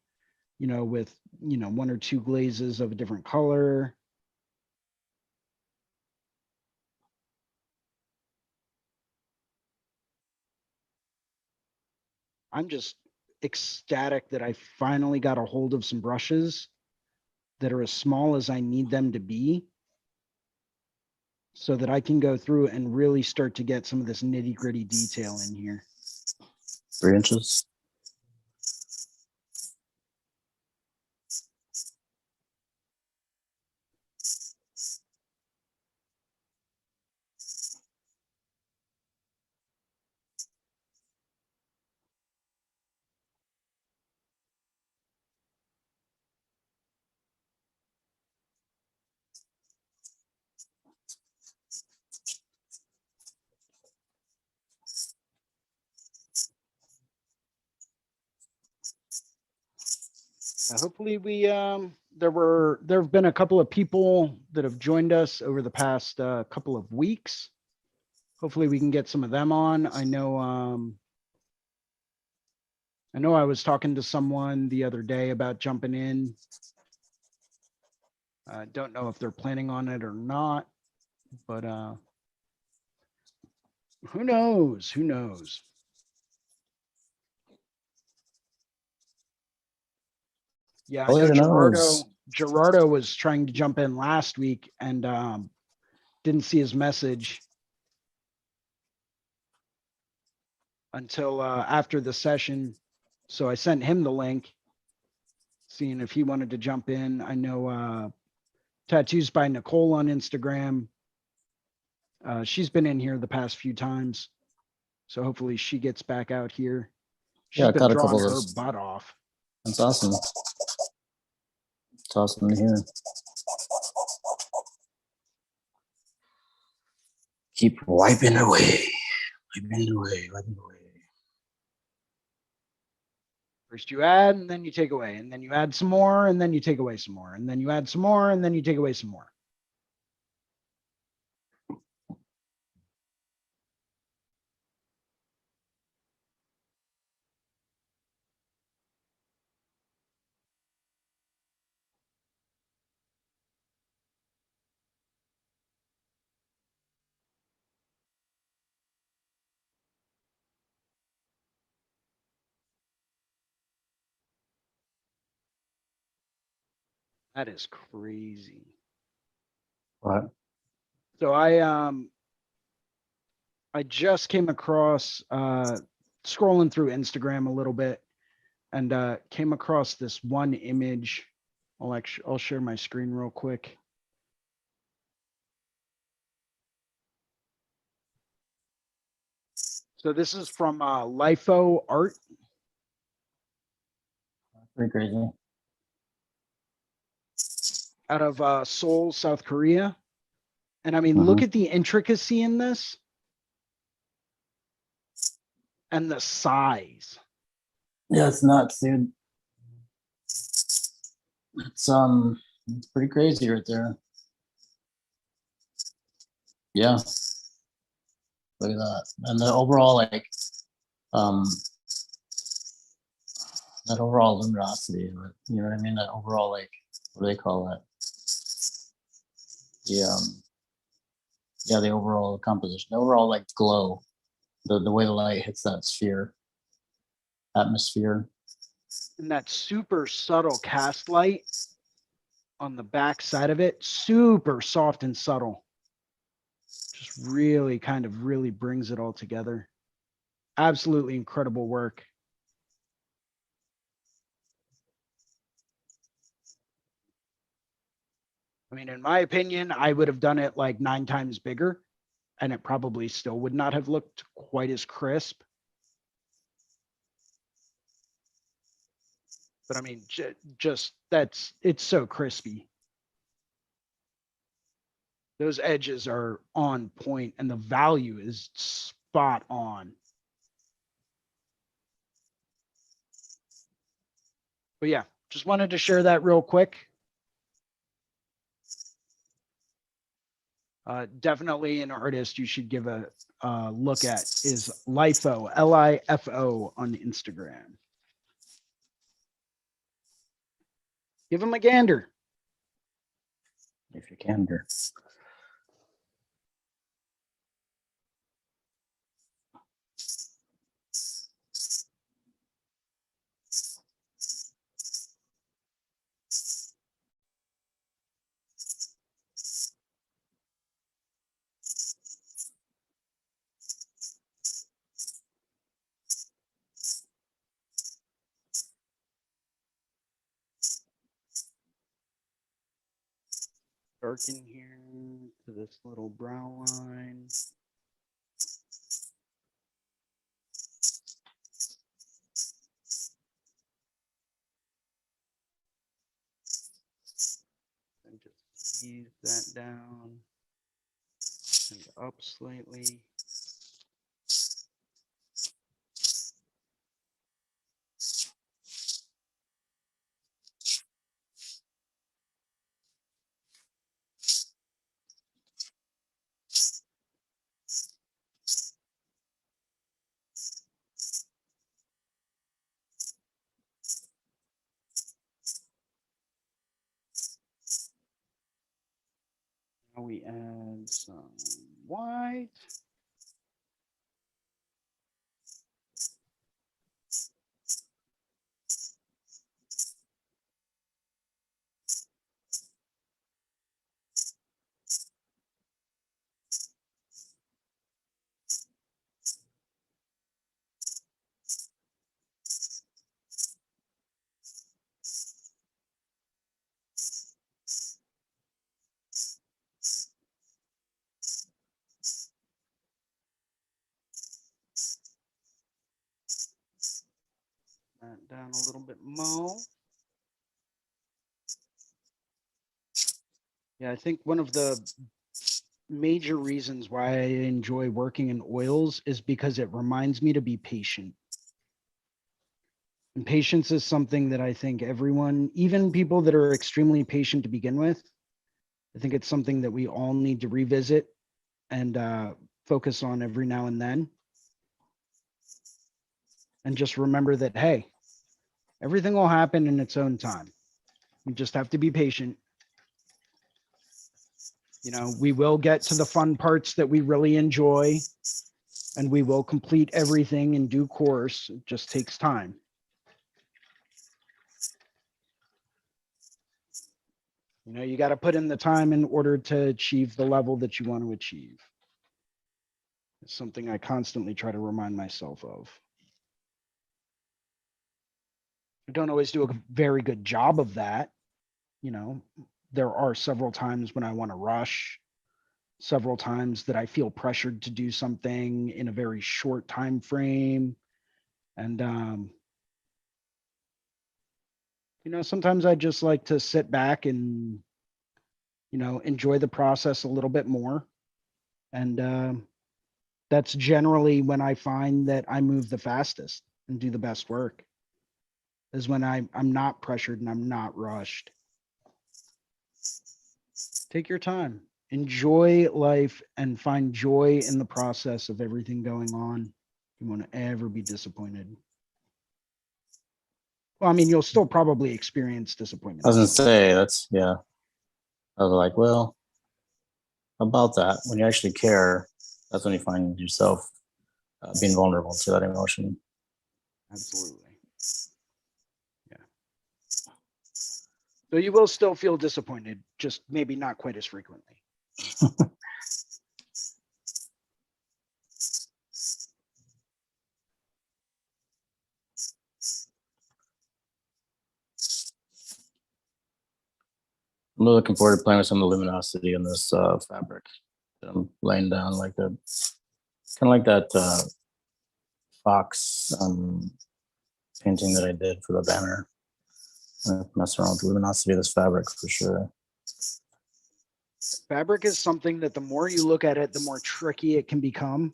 you know, with, you know, 1 or 2 glazes of a different color. I'm just ecstatic that I finally got a hold of some brushes that are as small as I need them to be, so that I can go through and really start to get some of this nitty gritty detail in here. 3 inches. Hopefully there have been a couple of people that have joined us over the past couple of weeks. Hopefully we can get some of them on. I know I was talking to someone the other day about jumping in. I don't know if they're planning on it or not, but who knows? Who knows? Yeah, I know Gerardo was trying to jump in last week and didn't see his message until after the session. So I sent him the link, seeing if he wanted to jump in. I know Tattoos by Nicole on Instagram. She's been in here the past few times. So hopefully she gets back out here. She's been drawing her butt off. That's awesome. It's awesome to hear. Keep wiping away. Wiping away. Wiping away. First you add, and then you take away, and then you add some more, and then you take away some more, and then you add some more, and then you take away some more. That is crazy. What? So I just came across scrolling through Instagram a little bit and came across this one image. I'll share my screen real quick. So this is from LIFO Art. Pretty crazy. Out of Seoul, South Korea. And I mean, look at the intricacy in this and the size. Yeah, it's nuts, dude. It's pretty crazy right there. Yeah. Look at that. And the overall, like, that overall luminosity, you know what I mean? That overall, like, what do they call that? Yeah, the overall composition, the overall, like, glow, the way the light hits that atmosphere. And that super subtle cast light on the back side of it, super soft and subtle. Just really really brings it all together. Absolutely incredible work. I mean, in my opinion, I would have done it like 9 times bigger, and it probably still would not have looked quite as crisp. But I mean, just it's so crispy. Those edges are on point and the value is spot on. But yeah, just wanted to share that real quick. Definitely an artist you should give a look at is LIFO, LIFO on Instagram. Give him a gander. If you gander. Darken here to this little brow line. And just ease that down and up slightly. Now we add some white. that down a little bit more. Yeah, I think one of the major reasons why I enjoy working in oils is because it reminds me to be patient. And patience is something that I think everyone, even people that are extremely patient to begin with, I think it's something that we all need to revisit and focus on every now and then. And just remember that, hey, everything will happen in its own time. We just have to be patient. You know, we will get to the fun parts that we really enjoy, and we will complete everything in due course. It just takes time. You know, you got to put in the time in order to achieve the level that you want to achieve. It's something I constantly try to remind myself of. I don't always do a very good job of that. You know, there are several times when I want to rush, several times that I feel pressured to do something in a very short time frame. And, you know, sometimes I just like to sit back and, you know, enjoy the process a little bit more. And that's generally when I find that I move the fastest and do the best work, is when I'm not pressured and I'm not rushed. Take your time, enjoy life, and find joy in the process of everything going on. You want to ever be disappointed. Well, I mean, you'll still probably experience disappointment. I was gonna say that's, yeah. I was like, well, about that, when you actually care, that's when you find yourself being vulnerable to that emotion. Absolutely. Yeah. So you will still feel disappointed, just maybe not quite as frequently. I'm really looking forward to playing with some of the luminosity in this fabric that I'm laying down, like the kind of like that fox painting that I did for the banner. Mess around with the luminosity of this fabric for sure. Fabric is something that the more you look at it, the more tricky it can become.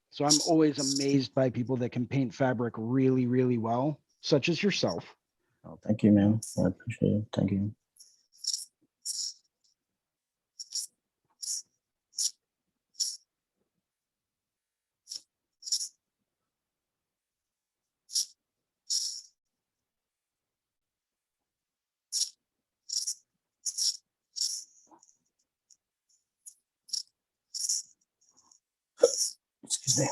So I'm always amazed by people that can paint fabric really, really well, such as yourself. Oh, thank you, man. I appreciate it. Thank you. Excuse me.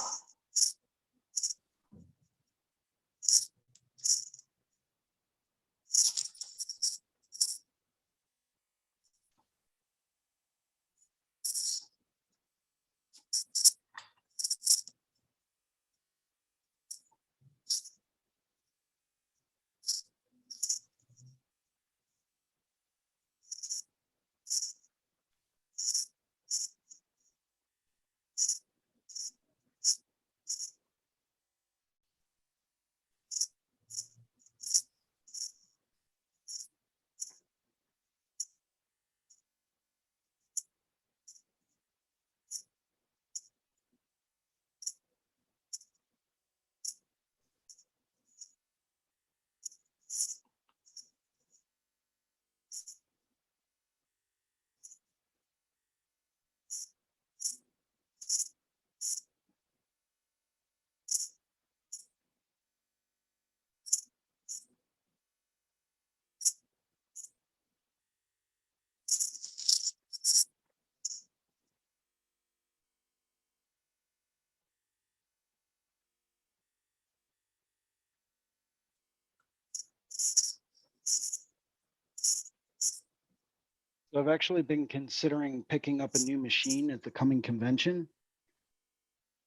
So I've actually been considering picking up a new machine at the coming convention.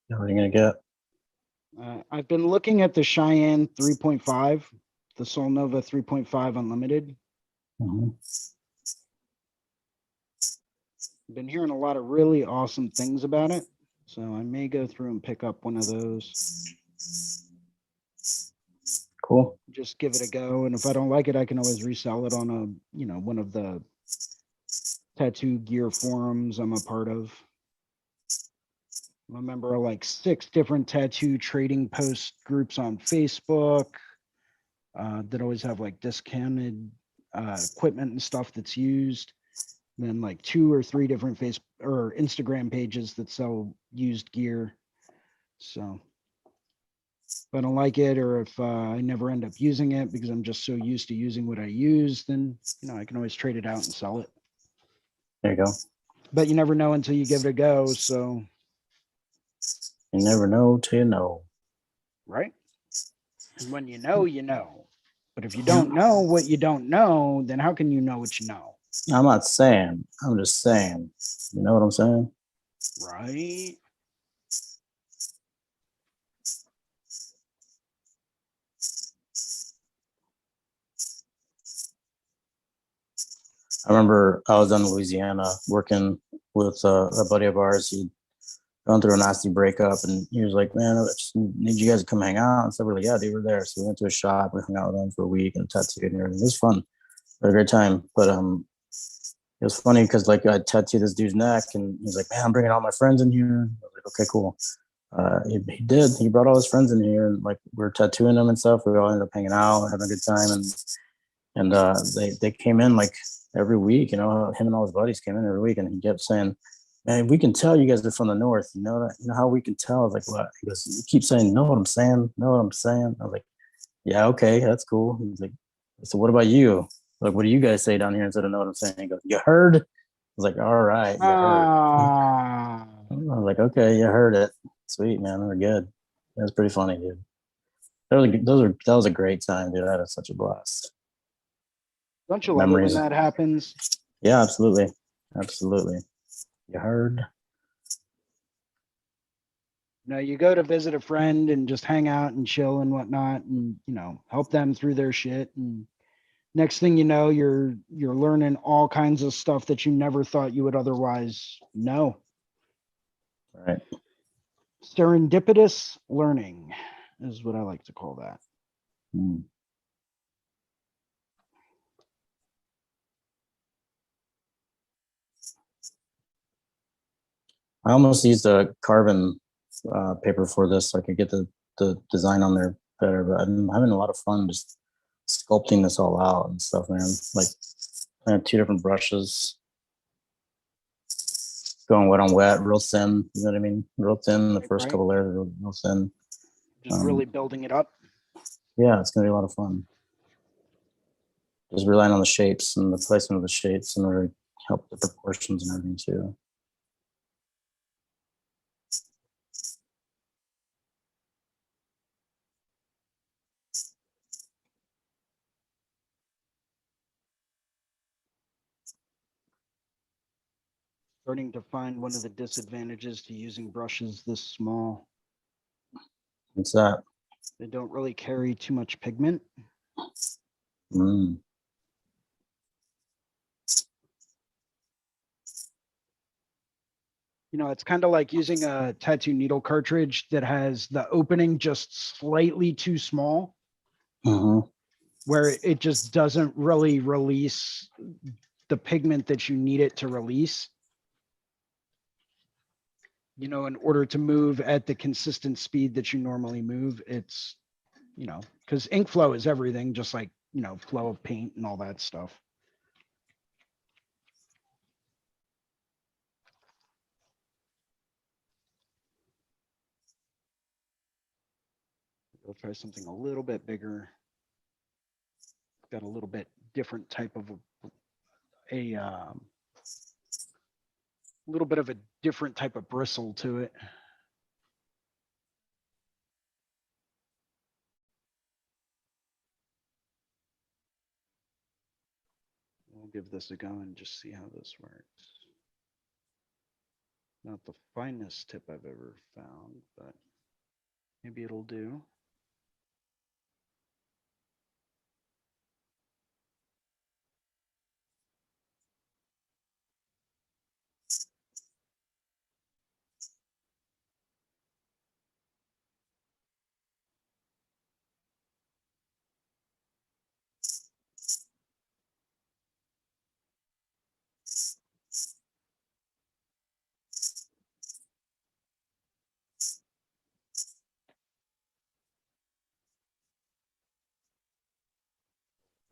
What are you gonna get? I've been looking at the Cheyenne 3.5, the Sol Nova 3.5 Unlimited. Mm-hmm. I've been hearing a lot of really awesome things about it, so I may go through and pick up one of those. Cool. Just give it a go. And if I don't like it, I can always resell it on one of the tattoo gear forums I'm a part of. I'm a member of like 6 different tattoo trading post groups on Facebook that always have like discounted equipment and stuff that's used. And then like 2 or 3 different Facebook or Instagram pages that sell used gear. So if I don't like it, or if I never end up using it because I'm just so used to using what I use, then I can always trade it out and sell it. There you go. But you never know until you give it a go. So you never know till you know. Right. And when you know, you know. But if you don't know what you don't know, then how can you know what you know? I'm not saying. I'm just saying. You know what I'm saying? Right. I remember I was in Louisiana working with a buddy of ours. He'd gone through a nasty breakup, and he was like, "Man, I just need you guys to come hang out." And so we're like, "Yeah, dude, we're there." So we went to a shop. We hung out with him for a week and tattooed and everything. It was fun. We had a great time. But it was funny because like I tattooed this dude's neck, and he's like, "Man, I'm bringing all my friends in here." I was like, "Okay, cool." He did. He brought all his friends in here, and like we are tattooing them and stuff. We all ended up hanging out, having a good time, and they came in like every week. Him and all his buddies came in every week, and he kept saying, "Man, we can tell you guys are from the north. You know that? You know how we can tell?" I was like, "What?" He goes, "You keep saying, know what I'm saying? Know what I'm saying?" I was like, "Yeah, okay, that's cool." He's like, "So what about you? Like, what do you guys say down here instead of know what I'm saying?" He goes, "You heard?" I was like, "All right, you heard." I was like, "Okay, you heard it. Sweet, man. We're good." It was pretty funny, dude. That was a great time, dude. I had such a blast. Don't you love it when that happens? Yeah, absolutely. Absolutely. You heard? You go to visit a friend and just hang out and chill and whatnot, and help them through their shit. And next thing you know, you're learning all kinds of stuff that you never thought you would otherwise know. Right. Serendipitous learning is what I like to call that. I almost used a carbon paper for this so I could get the design on there better, but I'm having a lot of fun just sculpting this all out and stuff, man. Like I have 2 different brushes, going wet on wet, real thin. You know what I mean? Real thin. The first couple layers are real thin. Just really building it up. Yeah, it's gonna be a lot of fun. Just relying on the shapes and the placement of the shapes in order to help the proportions and everything too. Starting to find one of the disadvantages to using brushes this small. What's that? They don't really carry too much pigment. It's kind of like using a tattoo needle cartridge that has the opening just slightly too small, where it just doesn't really release the pigment that you need it to release. In order to move at the consistent speed that you normally move, it's, because ink flow is everything, just like, flow of paint and all that stuff. I'll try something a little bit bigger. Got a little bit different type of a little bit of a different type of bristle to it. We'll give this a go and just see how this works. Not the finest tip I've ever found, but maybe it'll do.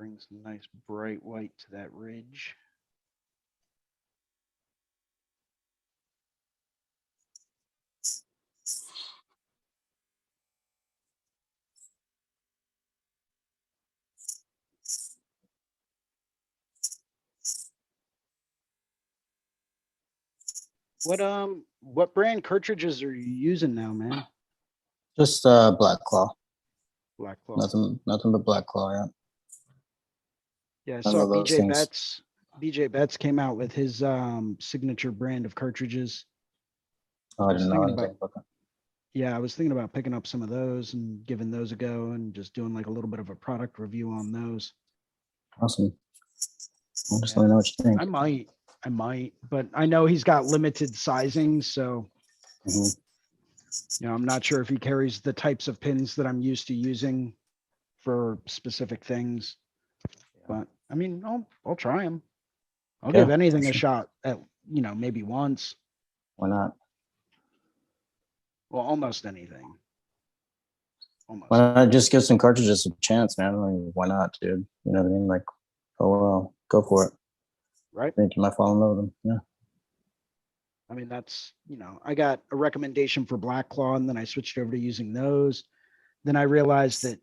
Bring some nice bright white to that ridge. What brand cartridges are you using now, man? Just Black Claw. Black Claw. Nothing but Black Claw, yeah. Yeah, I saw BJ Betts came out with his signature brand of cartridges. Oh, I didn't know anything about that. Yeah, I was thinking about picking up some of those and giving those a go and just doing like a little bit of a product review on those. Awesome. I'll just let me know what you think. I might, but I know he's got limited sizing, so you know, I'm not sure if he carries the types of pins that I'm used to using for specific things. But I mean, I'll try them. I'll give anything a shot at, you know, maybe once. Why not? Well, almost anything. Almost. Why not just give some cartridges a chance, man? Like, why not, dude? You know what I mean? Like, oh well, go for it. Right. I think you might fall in love with them. Yeah. I mean, that's, you know, I got a recommendation for Black Claw and then I switched over to using those. Then I realized that,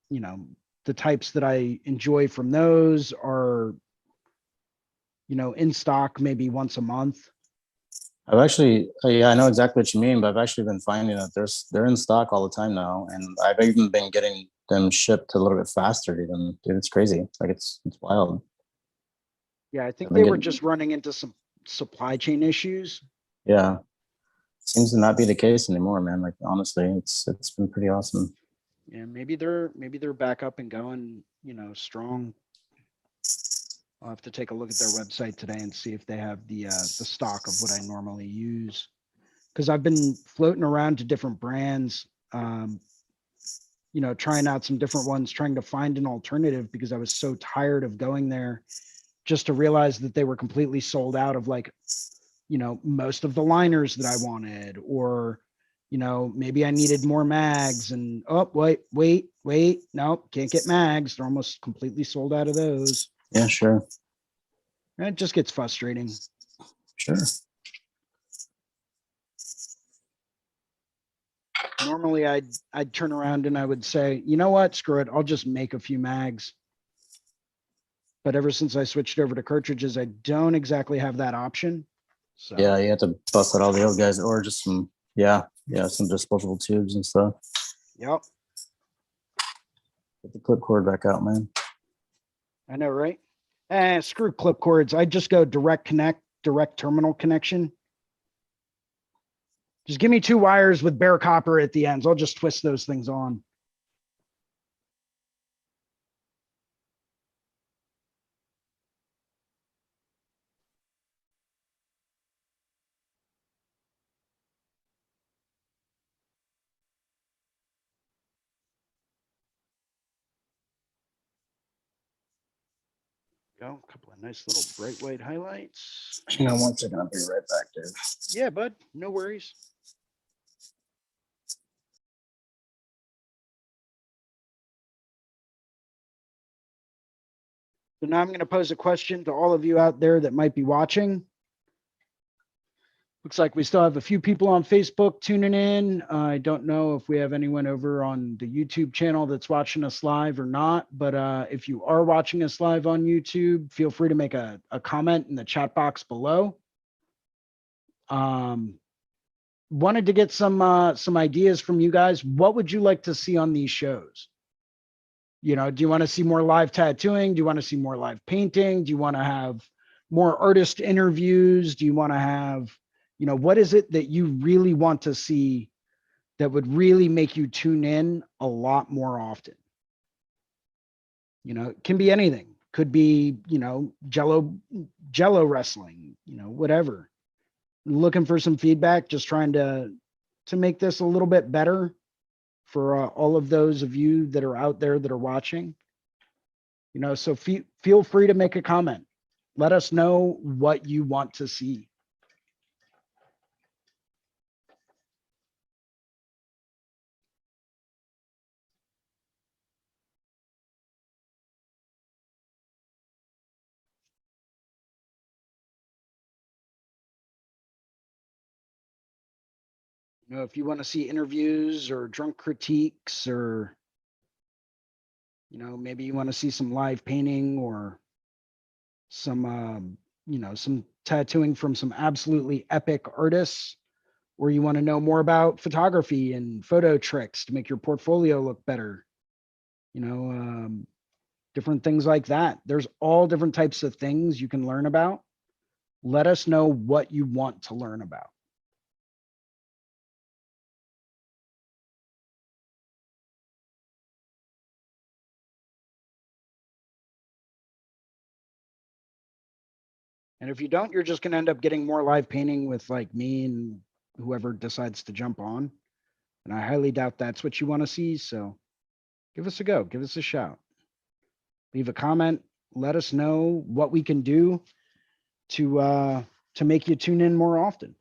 you know, the types that I enjoy from those are, you know, in stock maybe once a month. I've actually, yeah, I know exactly what you mean, but I've actually been finding that they're in stock all the time now, and I've even been getting them shipped a little bit faster. Even, dude, it's crazy. Like it's wild. Yeah, I think they were just running into some supply chain issues. Yeah, seems to not be the case anymore, man. Like honestly, it's been pretty awesome. Yeah, maybe they're back up and going, you know, strong. I'll have to take a look at their website today and see if they have the stock of what I normally use. Because I've been floating around to different brands, you know, trying out some different ones, trying to find an alternative because I was so tired of going there just to realize that they were completely sold out of like, you know, most of the liners that I wanted, or, you know, maybe I needed more mags and, oh, wait, nope, can't get mags. They're almost completely sold out of those. Yeah, sure. And it just gets frustrating. Sure. Normally I'd turn around and I would say, you know what, screw it, I'll just make a few mags. But ever since I switched over to cartridges, I don't exactly have that option. So yeah, you have to bust out all the old guys or just some, some disposable tubes and stuff. Yep. Get the clip cord back out, man. I know, right? Screw clip cords. I just go direct terminal connection. Just give me 2 wires with bare copper at the ends. I'll just twist those things on. Go. A couple of nice little bright white highlights. Hang on 1 second. I'll be right back, dude. Yeah, bud. No worries. So now I'm going to pose a question to all of you out there that might be watching. Looks like we still have a few people on Facebook tuning in. I don't know if we have anyone over on the YouTube channel that's watching us live or not, but if you are watching us live on YouTube, feel free to make a comment in the chat box below. Wanted to get some ideas from you guys. What would you like to see on these shows? You know, do you want to see more live tattooing? Do you want to see more live painting? Do you want to have more artist interviews? Do you want to have, you know, what is it that you really want to see that would really make you tune in a lot more often? You know, it can be anything. Could be, you know, Jello wrestling, you know, whatever. Looking for some feedback, just trying to make this a little bit better for all of those of you that are out there that are watching. You know, so feel free to make a comment. Let us know what you want to see. You know, if you want to see interviews or drunk critiques, or, you know, maybe you want to see some live painting or some, you know, some tattooing from some absolutely epic artists, or you want to know more about photography and photo tricks to make your portfolio look better, you know, different things like that. There's all different types of things you can learn about. Let us know what you want to learn about. And if you don't, you're just going to end up getting more live painting with like me and whoever decides to jump on. And I highly doubt that's what you want to see. So give us a go, give us a shout. Leave a comment, let us know what we can do to make you tune in more often.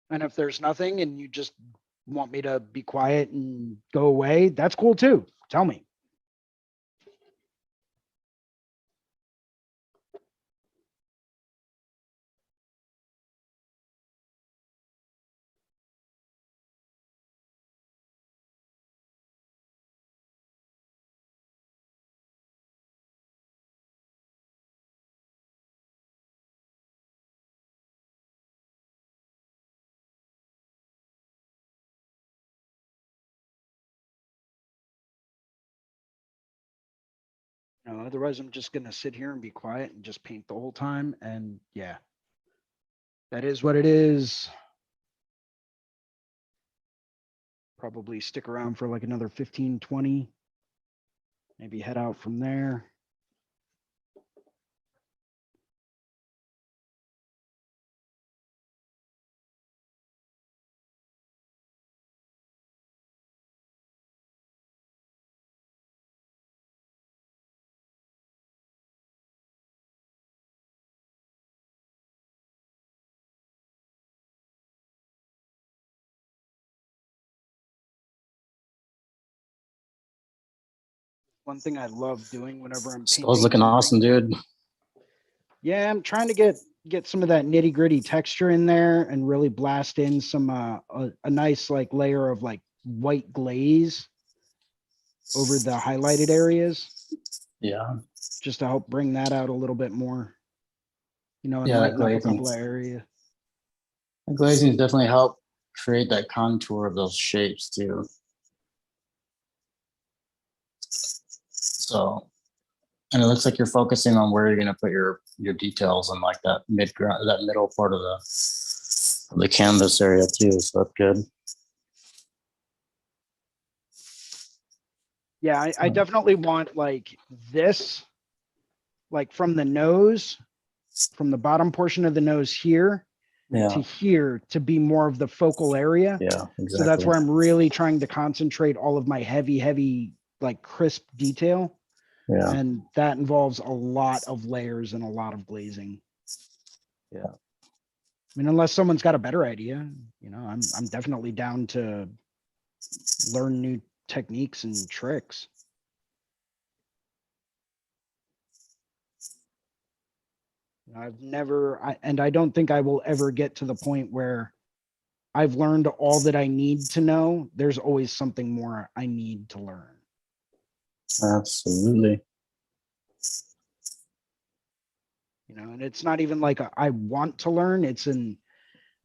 And if there's nothing and you just want me to be quiet and go away, that's cool too. Tell me. You know, otherwise I'm just going to sit here and be quiet and just paint the whole time. And yeah, that is what it is. Probably stick around for like another 15, 20, maybe head out from there. One thing I love doing whenever I'm painting. Skull's looking awesome, dude. Yeah, I'm trying to get some of that nitty gritty texture in there and really blast in some a nice like layer of like white glaze over the highlighted areas. Yeah. Just to help bring that out a little bit more. You know, and yeah, lighten up a couple of areas. The glazing definitely help create that contour of those shapes too. So, and it looks like you're focusing on where you're going to put your details and like that middle part of the canvas area too. So that's good. Yeah, I definitely want like this, like from the nose, from the bottom portion of the nose here to here to be more of the focal area. Yeah, exactly. So that's where I'm really trying to concentrate all of my heavy, like crisp detail. Yeah. And that involves a lot of layers and a lot of glazing. Yeah. I mean, unless someone's got a better idea, you know, I'm definitely down to learn new techniques and tricks. I've never, and I don't think I will ever get to the point where I've learned all that I need to know. There's always something more I need to learn. Absolutely. You know, and it's not even like I want to learn. It's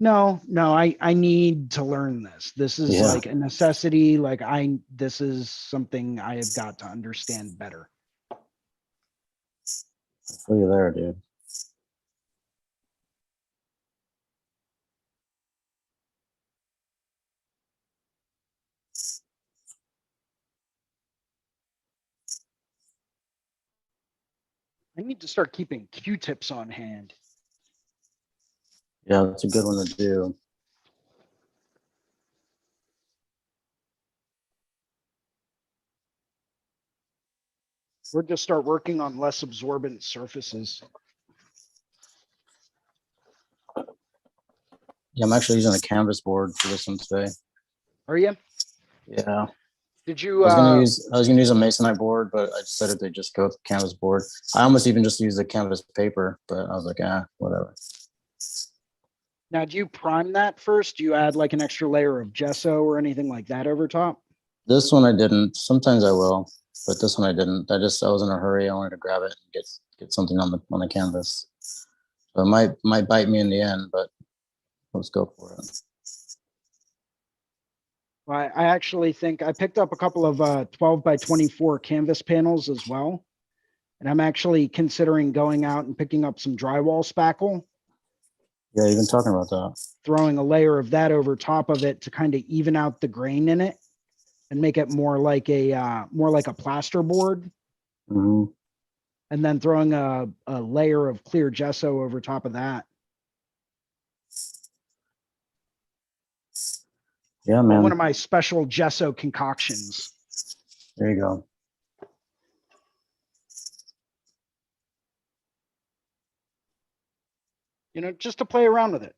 no, I need to learn this. This is like a necessity. Like this is something I have got to understand better. I feel you there, dude. I need to start keeping Q-tips on hand. Yeah, that's a good one to do. Or just start working on less absorbent surfaces. Yeah, I'm actually using a canvas board for this one today. Are you? Yeah. Did you? I was gonna use a masonite board, but I decided to just go with canvas board. I almost even just used the canvas paper, but I was like, whatever. Now, do you prime that first? Do you add like an extra layer of gesso or anything like that over top? This one I didn't. Sometimes I will, but this one I didn't. I was in a hurry. I wanted to grab it and get something on the canvas. So it might bite me in the end, but let's go for it. Well, I actually think I picked up a couple of 12 by 24 canvas panels as well. And I'm actually considering going out and picking up some drywall spackle. Yeah, you've been talking about that. Throwing a layer of that over top of it to kind of even out the grain in it and make it more like a plasterboard. Mm-hmm. And then throwing a layer of clear gesso over top of that. Yeah, man. One of my special gesso concoctions. There you go. You know, just to play around with it.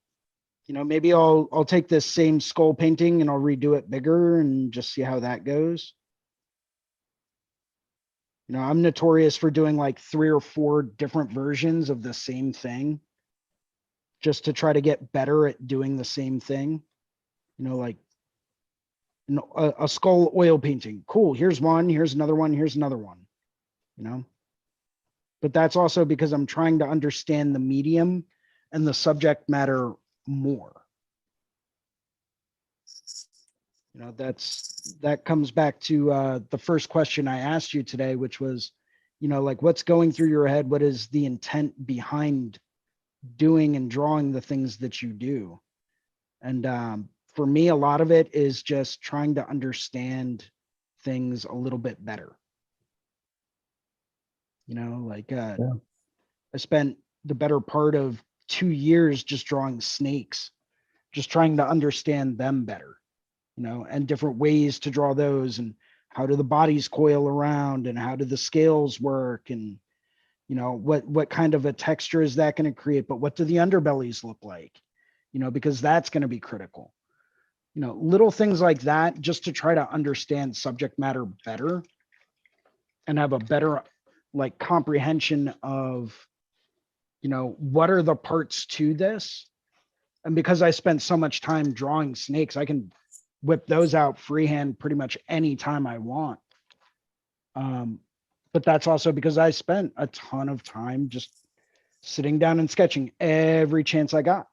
You know, maybe I'll take this same skull painting and I'll redo it bigger and just see how that goes. You know, I'm notorious for doing like 3 or 4 different versions of the same thing just to try to get better at doing the same thing. You know, like a skull oil painting. Cool. Here's one. Here's another one. Here's another one. You know, but that's also because I'm trying to understand the medium and the subject matter more. You know, that comes back to the first question I asked you today, which was, you know, like what's going through your head? What is the intent behind doing and drawing the things that you do? And for me, a lot of it is just trying to understand things a little bit better. You know, like I spent the better part of 2 years just drawing snakes, just trying to understand them better, you know, and different ways to draw those and how do the bodies coil around and how do the scales work and, you know, what kind of a texture is that going to create, but what do the underbellies look like, you know, because that's going to be critical. You know, little things like that just to try to understand subject matter better and have a better like comprehension of, you know, what are the parts to this? And because I spent so much time drawing snakes, I can whip those out freehand pretty much any time I want. But that's also because I spent a ton of time just sitting down and sketching every chance I got.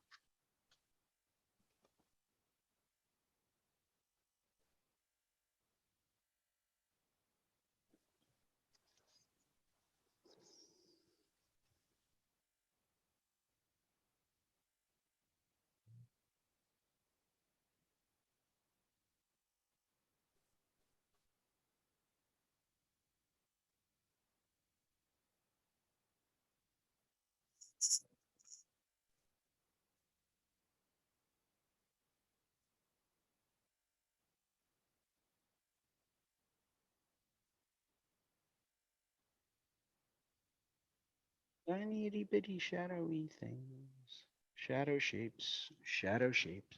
Tiny itty bitty shadowy things, shadow shapes, shadow shapes.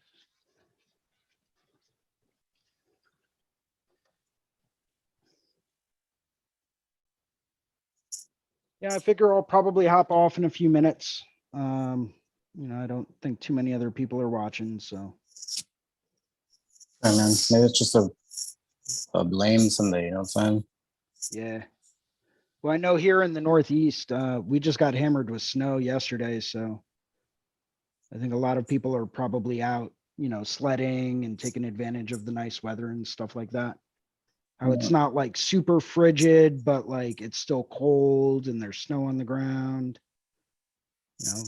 Yeah, I figure I'll probably hop off in a few minutes. You know, I don't think too many other people are watching, so. Hey man, maybe it's just a lame Sunday, you know what I'm saying? Yeah. Well, I know here in the Northeast, we just got hammered with snow yesterday, so I think a lot of people are probably out, you know, sledding and taking advantage of the nice weather and stuff like that. How it's not like super frigid, but like it's still cold and there's snow on the ground. You know,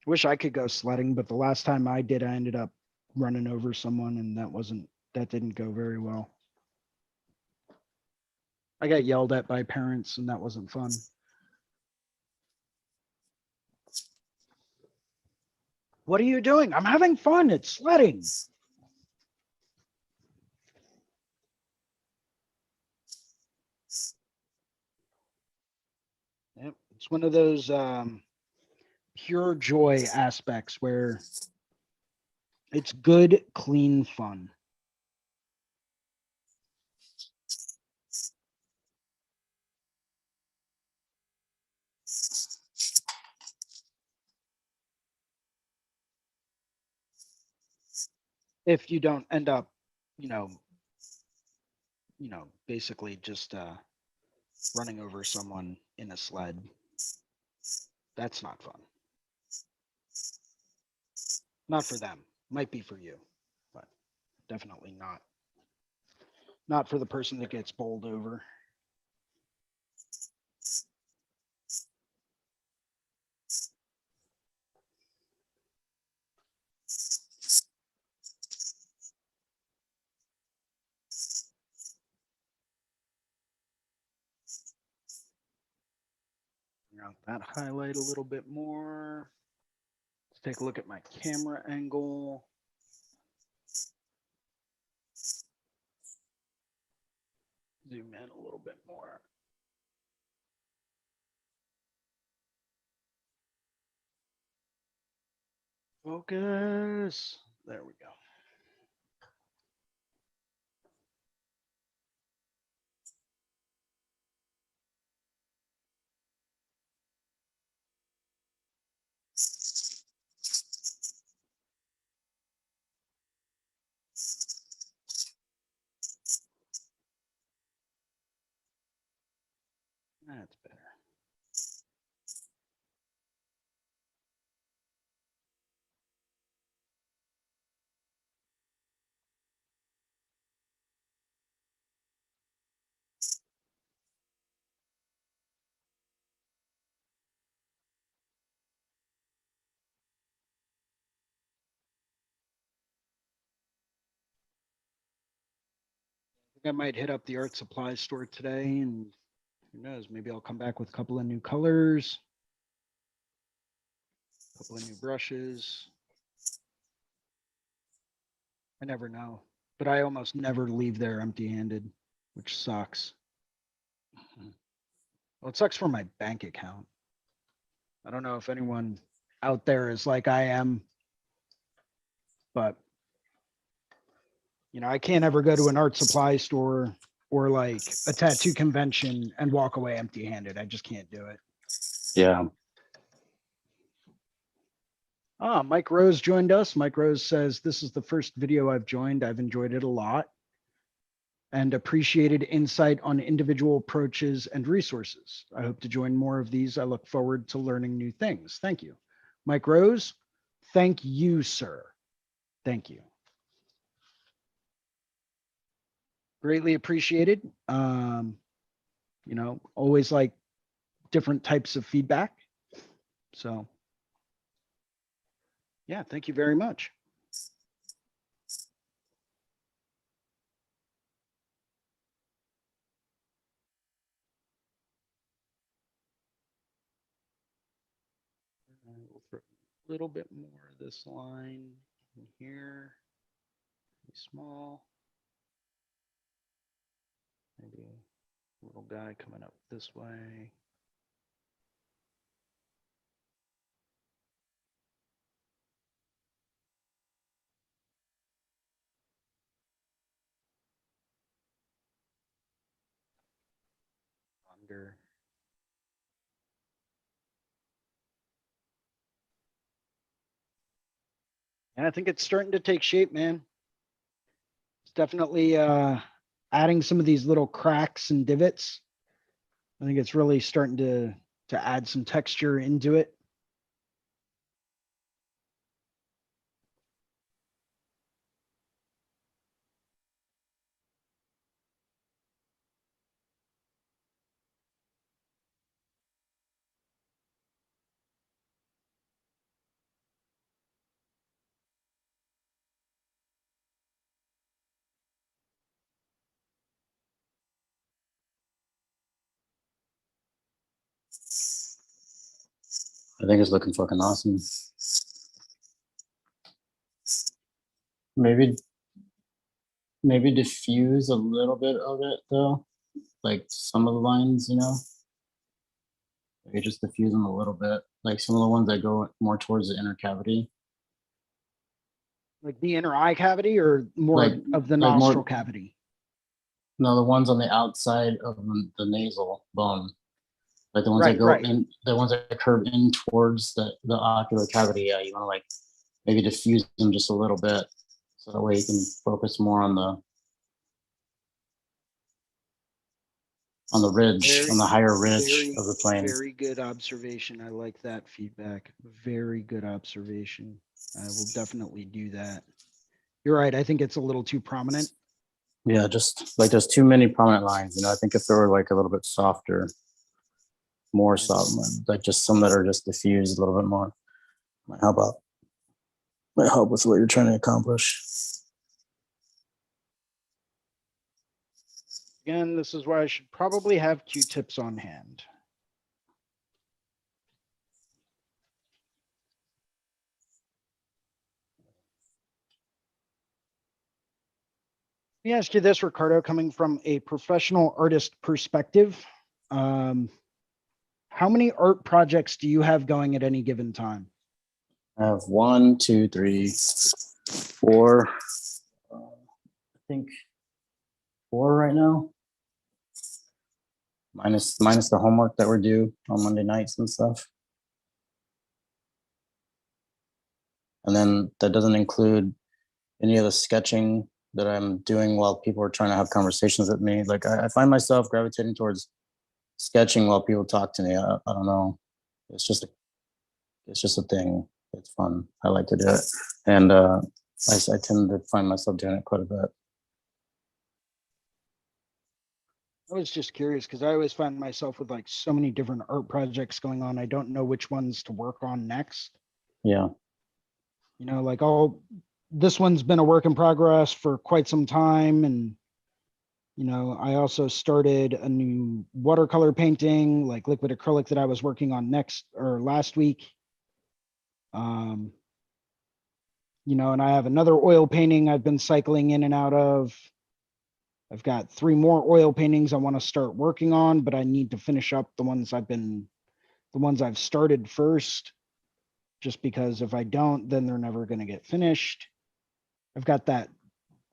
wish I could go sledding, but the last time I did, I ended up running over someone and that didn't go very well. I got yelled at by parents and that wasn't fun. What are you doing? I'm having fun. It's sledding. Yep. It's one of those pure joy aspects where It's good, clean fun. If you don't end up, you know, basically just running over someone in a sled. That's not fun. Not for them. Might be for you, but definitely not for the person that gets bowled over. Bring out that highlight a little bit more. Let's take a look at my camera angle. Zoom in a little bit more. Focus. There we go. That's better. I might hit up the art supply store today, and who knows, maybe I'll come back with a couple of new colors, a couple of new brushes. I never know, but I almost never leave there empty-handed, which sucks. Well, it sucks for my bank account. I don't know if anyone out there is like I am, but I can't ever go to an art supply store or like a tattoo convention and walk away empty-handed. I just can't do it. Yeah. Mike Rose joined us. Mike Rose says, this is the first video I've joined. I've enjoyed it a lot and appreciated insight on individual approaches and resources. I hope to join more of these. I look forward to learning new things. Thank you. Mike Rose, thank you, sir. Thank you. Greatly appreciated. Always like different types of feedback. So yeah, thank you very much. We'll throw a little bit more of this line in here. Small. Maybe a little guy coming up this way. Under. And I think it's starting to take shape, man. It's definitely adding some of these little cracks and divots. I think it's really starting to add some texture into it. I think it's looking fucking awesome. Maybe diffuse a little bit of it though, like some of the lines, maybe just diffuse them a little bit, like some of the ones that go more towards the inner cavity. Like the inner eye cavity or more Like of the like nostril more cavity? no, the ones on the outside of the nasal bone. Like the ones that Right, go right. in, the ones that curve in towards the ocular cavity. Yeah, you want to like maybe diffuse them just a little bit, so that way you can focus more on the ridge, on the higher ridge of the plane. Very good observation. I like that feedback. Very good observation. I will definitely do that. You're right. I think it's a little too prominent. Yeah, just like there's too many prominent lines. You know, I think if they were like a little bit softer, more soft, like just some that are just diffused a little bit more, might help out. Might help with what you're trying to accomplish. Again, this is why I should probably have Q-tips on hand. Let me ask you this, Ricardo, coming from a professional artist perspective. How many art projects do you have going at any given time? I have 1, 2, 3, 4. I think 4 right now. Minus the homework that we're due on Monday nights and stuff. And then that doesn't include any of the sketching that I'm doing while people are trying to have conversations with me. Like I find myself gravitating towards sketching while people talk to me. I don't know. It's just a thing. It's fun. I like to do it. And I tend to find myself doing it quite a bit. I was just curious because I always find myself with like so many different art projects going on. I don't know which ones to work on next. Yeah. You know, like, oh, this one's been a work in progress for quite some time. And, you know, I also started a new watercolor painting, like liquid acrylic, that I was working on last week. You know, and I have another oil painting I've been cycling in and out of. I've got 3 more oil paintings I want to start working on, but I need to finish up the ones I've started first, just because if I don't, then they're never going to get finished. I've got that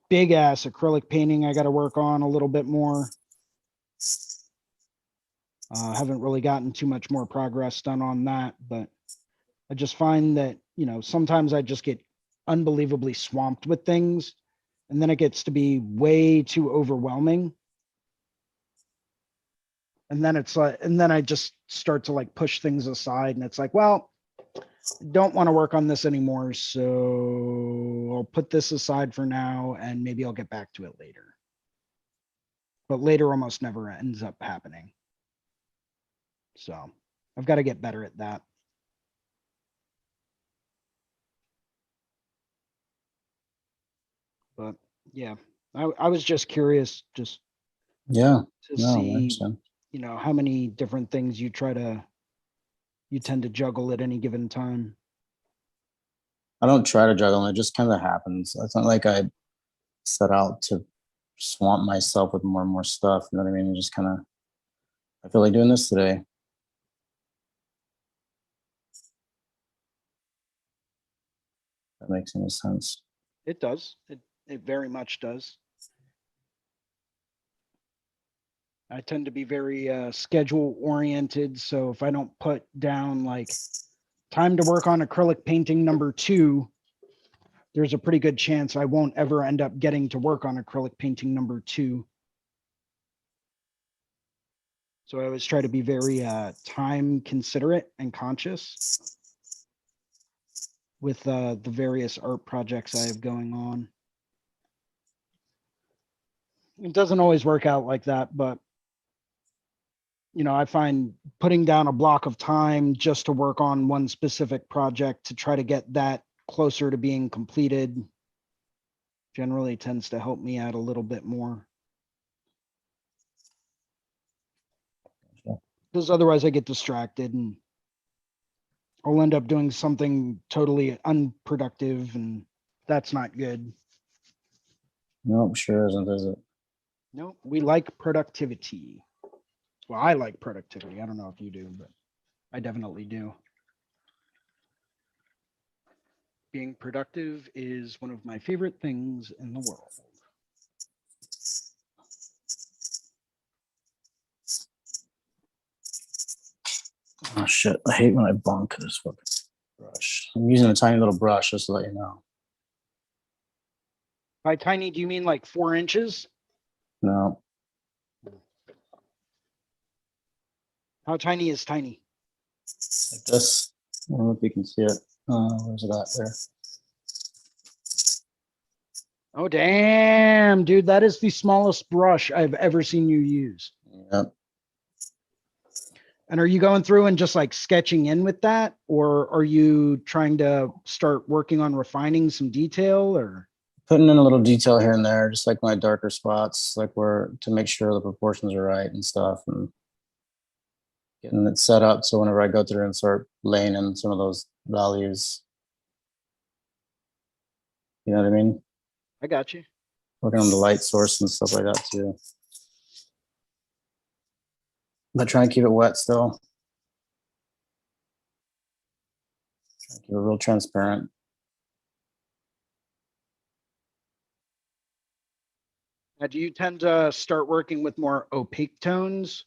big ass acrylic painting I got to work on a little bit more. Haven't really gotten too much more progress done on that, but I just find that, you know, sometimes I just get unbelievably swamped with things, and then it gets to be way too overwhelming. And then it's like, and then I just start to like push things aside, and it's like, well, don't want to work on this anymore, so I'll put this aside for now and maybe I'll get back to it later. But later almost never ends up happening. So I've got to get better at that. But yeah, I was just curious just to see, you know, how many different things you tend to juggle at any given time. I don't try to juggle, and it just kind of happens. It's not like I set out to swamp myself with more and more stuff. You know what I mean? Just kind of, I feel like doing this today. That makes any sense. It does. It very much does. I tend to be very schedule oriented. So if I don't put down like time to work on acrylic painting number 2, there's a pretty good chance I won't ever end up getting to work on acrylic painting number 2. So I always try to be very time considerate and conscious with the various art projects I have going on. It doesn't always work out like that, but you know, I find putting down a block of time just to work on one specific project to try to get that closer to being completed generally tends to help me out a little bit more. Because otherwise I get distracted and I'll end up doing something totally unproductive, and that's not good. Nope, sure isn't, is it? No, we like productivity. Well, I like productivity. I don't know if you do, but I definitely do. Being productive is one of my favorite things in the world. Oh shit! I hate when I bonk this fucking brush. I'm using a tiny little brush just to let you know. By tiny, do you mean like 4 inches? No. How tiny is tiny? Like this. I don't know if you can see it. Where's it at there? Oh, damn, dude. That is the smallest brush I've ever seen you use. Yep. And are you going through and just like sketching in with that? Or are you trying to start working on refining some detail or? Putting in a little detail here and there, just like my darker spots, like where to make sure the proportions are right and stuff, and getting it set up so whenever I go through and start laying in some of those values, you know what I mean? I got you. Working on the light source and stuff like that too. But trying to keep it wet still. Trying to keep it real transparent. Now, do you tend to start working with more opaque tones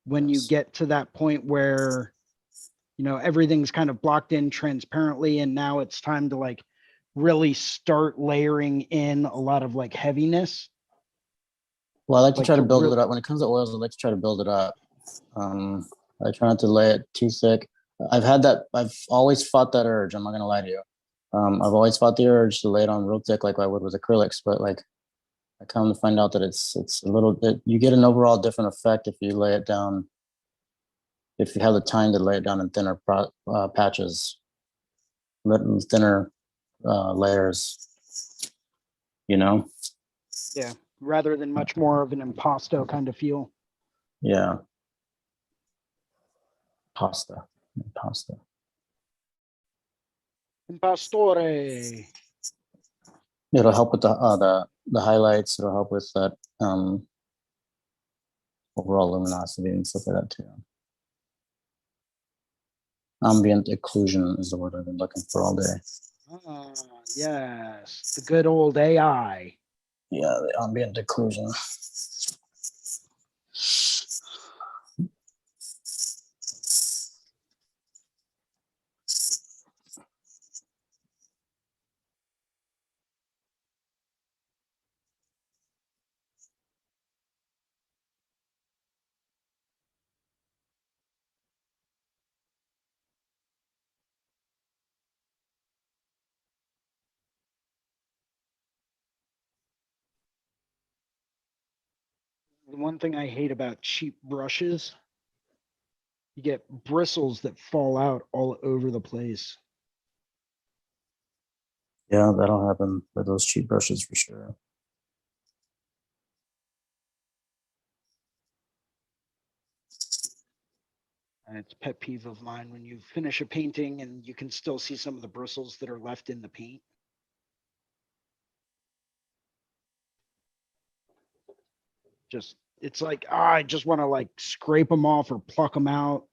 when you get to that point where, you know, everything's kind of blocked in transparently and now it's time to like really start layering in a lot of like heaviness? Well, I like to try to build it up. When it comes to oils, I like to try to build it up. I try not to lay it too thick. I've always fought that urge. I'm not gonna lie to you. I've always fought the urge to lay it on real thick like I would with acrylics, but like I come to find out that it's a little bit, you get an overall different effect if you lay it down, if you have the time to lay it down in thinner patches, thinner layers, you know? Yeah, rather than much more of an impasto kind of feel. Yeah. Pasta. Impastore. It'll help with the highlights. It'll help with that overall luminosity and stuff like that too. Ambient occlusion is the word I've been looking for all day. Ah, yes, the good old AI. Yeah, the ambient occlusion. The one thing I hate about cheap brushes, you get bristles that fall out all over the place. Yeah, that'll happen with those cheap brushes for sure. And it's a pet peeve of mine when you finish a painting and you can still see some of the bristles that are left in the paint. Just, it's like, I just want to like scrape them off or pluck them out.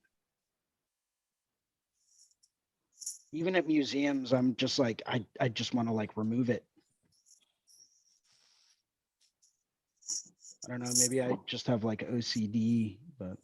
Even at museums, I'm just like, I just want to like remove it. I don't know, maybe I just have like OCD, but.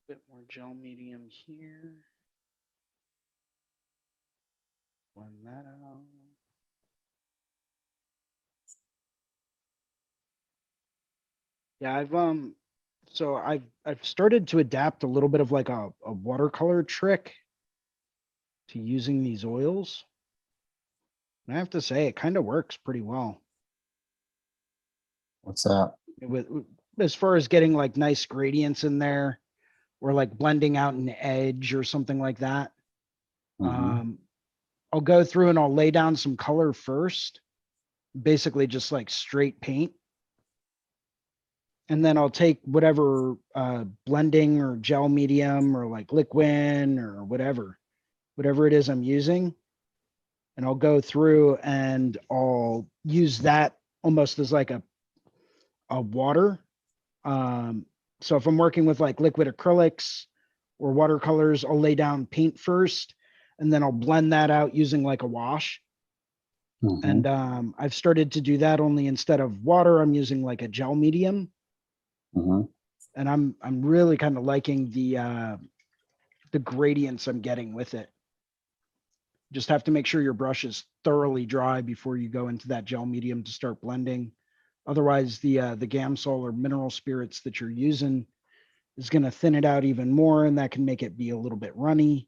Bit more gel medium here. Blend that out. Yeah, I've started to adapt a little bit of like a watercolor trick to using these oils. And I have to say, it kind of works pretty well. What's that? As far as getting like nice gradients in there, or like blending out an edge or something like that. I'll go through and I'll lay down some color first, basically just like straight paint. And then I'll take whatever blending or gel medium or like liquid or whatever it is I'm using. And I'll go through and I'll use that almost as like a water. So if I'm working with like liquid acrylics or watercolors, I'll lay down paint first, and then I'll blend that out using like a wash. And I've started to do that, only instead of water, I'm using like a gel medium. And I'm really kind of liking the gradients I'm getting with it. Just have to make sure your brush is thoroughly dry before you go into that gel medium to start blending. Otherwise, the Gamsol or mineral spirits that you're using is going to thin it out even more, and that can make it be a little bit runny.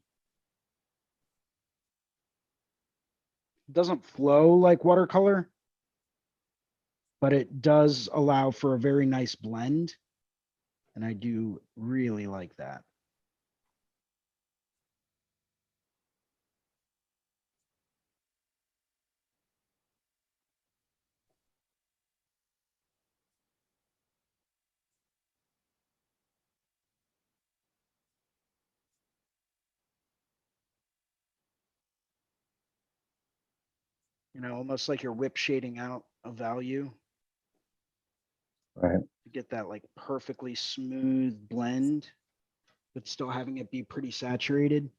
It doesn't flow like watercolor, but it does allow for a very nice blend. And I do really like that. You know, almost like you're whip shading out a value. Right. To get that like perfectly smooth blend, but still having it be pretty saturated.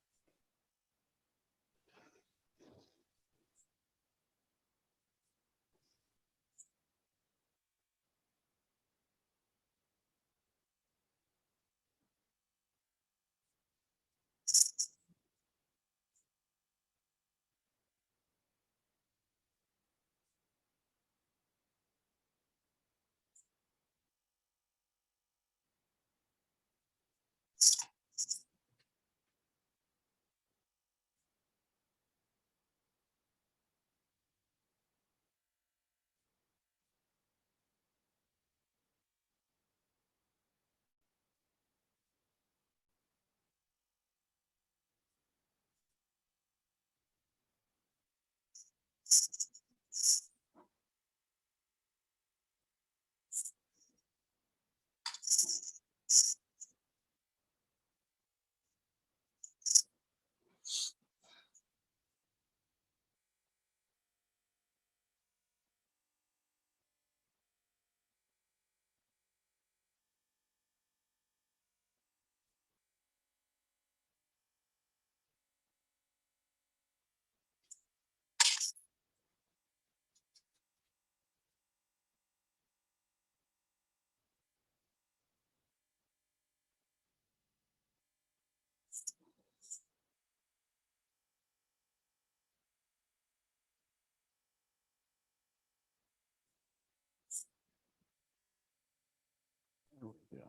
There we go.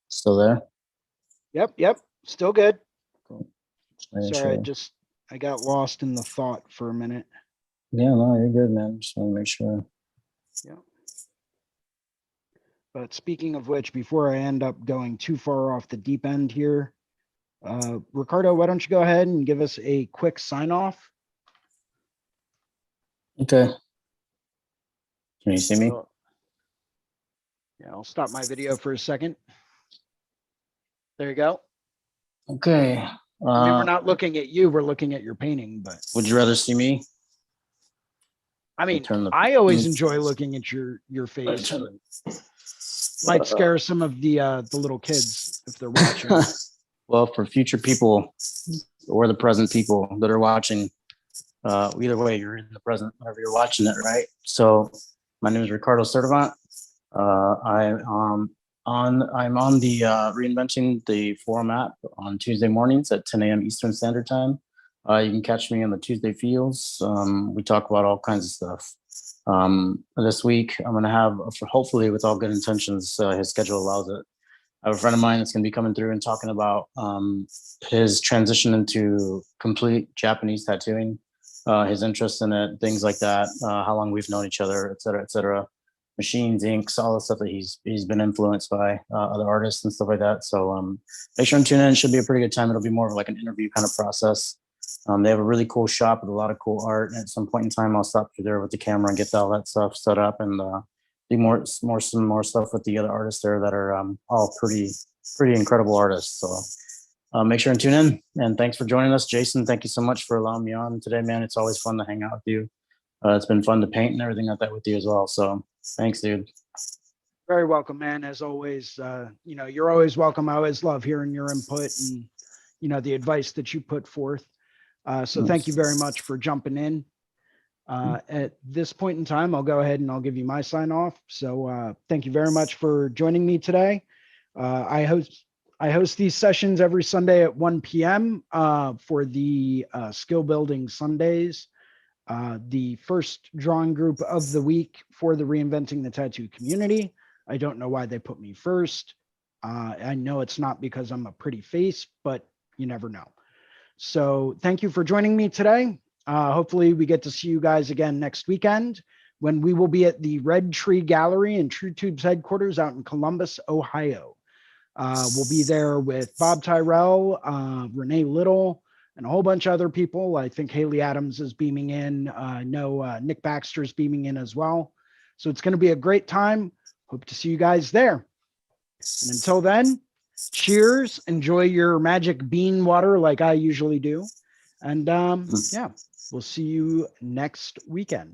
Still there? Yep. Still good. Cool. Sorry, I got lost in the thought for a minute. Yeah, no, you're good, man. Just want to make sure. Yeah. But speaking of which, before I end up going too far off the deep end here, Ricardo, why don't you go ahead and give us a quick sign off? Okay. Can you see me? Yeah, I'll stop my video for a second. There you go. Okay. I mean, we're not looking at you, we're looking at your painting, but. Would you rather see me? I mean, I always enjoy looking at your face. Might scare some of the little kids if they're watching. Well, for future people or the present people that are watching, either way, you're in the present whenever you're watching it, right? So My name is Ricardo Servant. I'm on the Reinventing the Forum app on Tuesday mornings at 10 a.m. Eastern Standard Time. You can catch me on the Tuesday Feels. We talk about all kinds of stuff. This week, I'm going to have, hopefully with all good intentions, his schedule allows it. I have a friend of mine that's going to be coming through and talking about his transition into complete Japanese tattooing, his interest in it, things like that, how long we've known each other, et cetera, machines, inks, all the stuff that he's been influenced by other artists and stuff like that. So make sure and tune in. It should be a pretty good time. It'll be more of like an interview kind of process. They have a really cool shop with a lot of cool art. And at some point in time, I'll stop through there with the camera and get all that stuff set up and do some more stuff with the other artists there that are all pretty incredible artists. So make sure and tune in. And thanks for joining us, Jason. Thank you so much for allowing me on today, man. It's always fun to hang out with you. It's been fun to paint and everything like that with you as well. So thanks, dude. Very welcome, man. As always, you're always welcome. I always love hearing your input and, the advice that you put forth. So thank you very much for jumping in. At this point in time, I'll go ahead and I'll give you my sign off. So thank you very much for joining me today. I host these sessions every Sunday at 1 p.m. For the Skill Building Sundays. The first drawing group of the week for the Reinventing the Tattoo community. I don't know why they put me first. I know it's not because I'm a pretty face, but you never know. So thank you for joining me today. Hopefully we get to see you guys again next weekend when we will be at the Red Tree Gallery in True Tube's headquarters out in Columbus, Ohio. We'll be there with Bob Tyrell, Renee Little, and a whole bunch of other people. I think Haley Adams is beaming in. I know Nick Baxter's beaming in as well. So it's going to be a great time. Hope to see you guys there. And until then, cheers. Enjoy your magic bean water like I usually do. And yeah, we'll see you next weekend.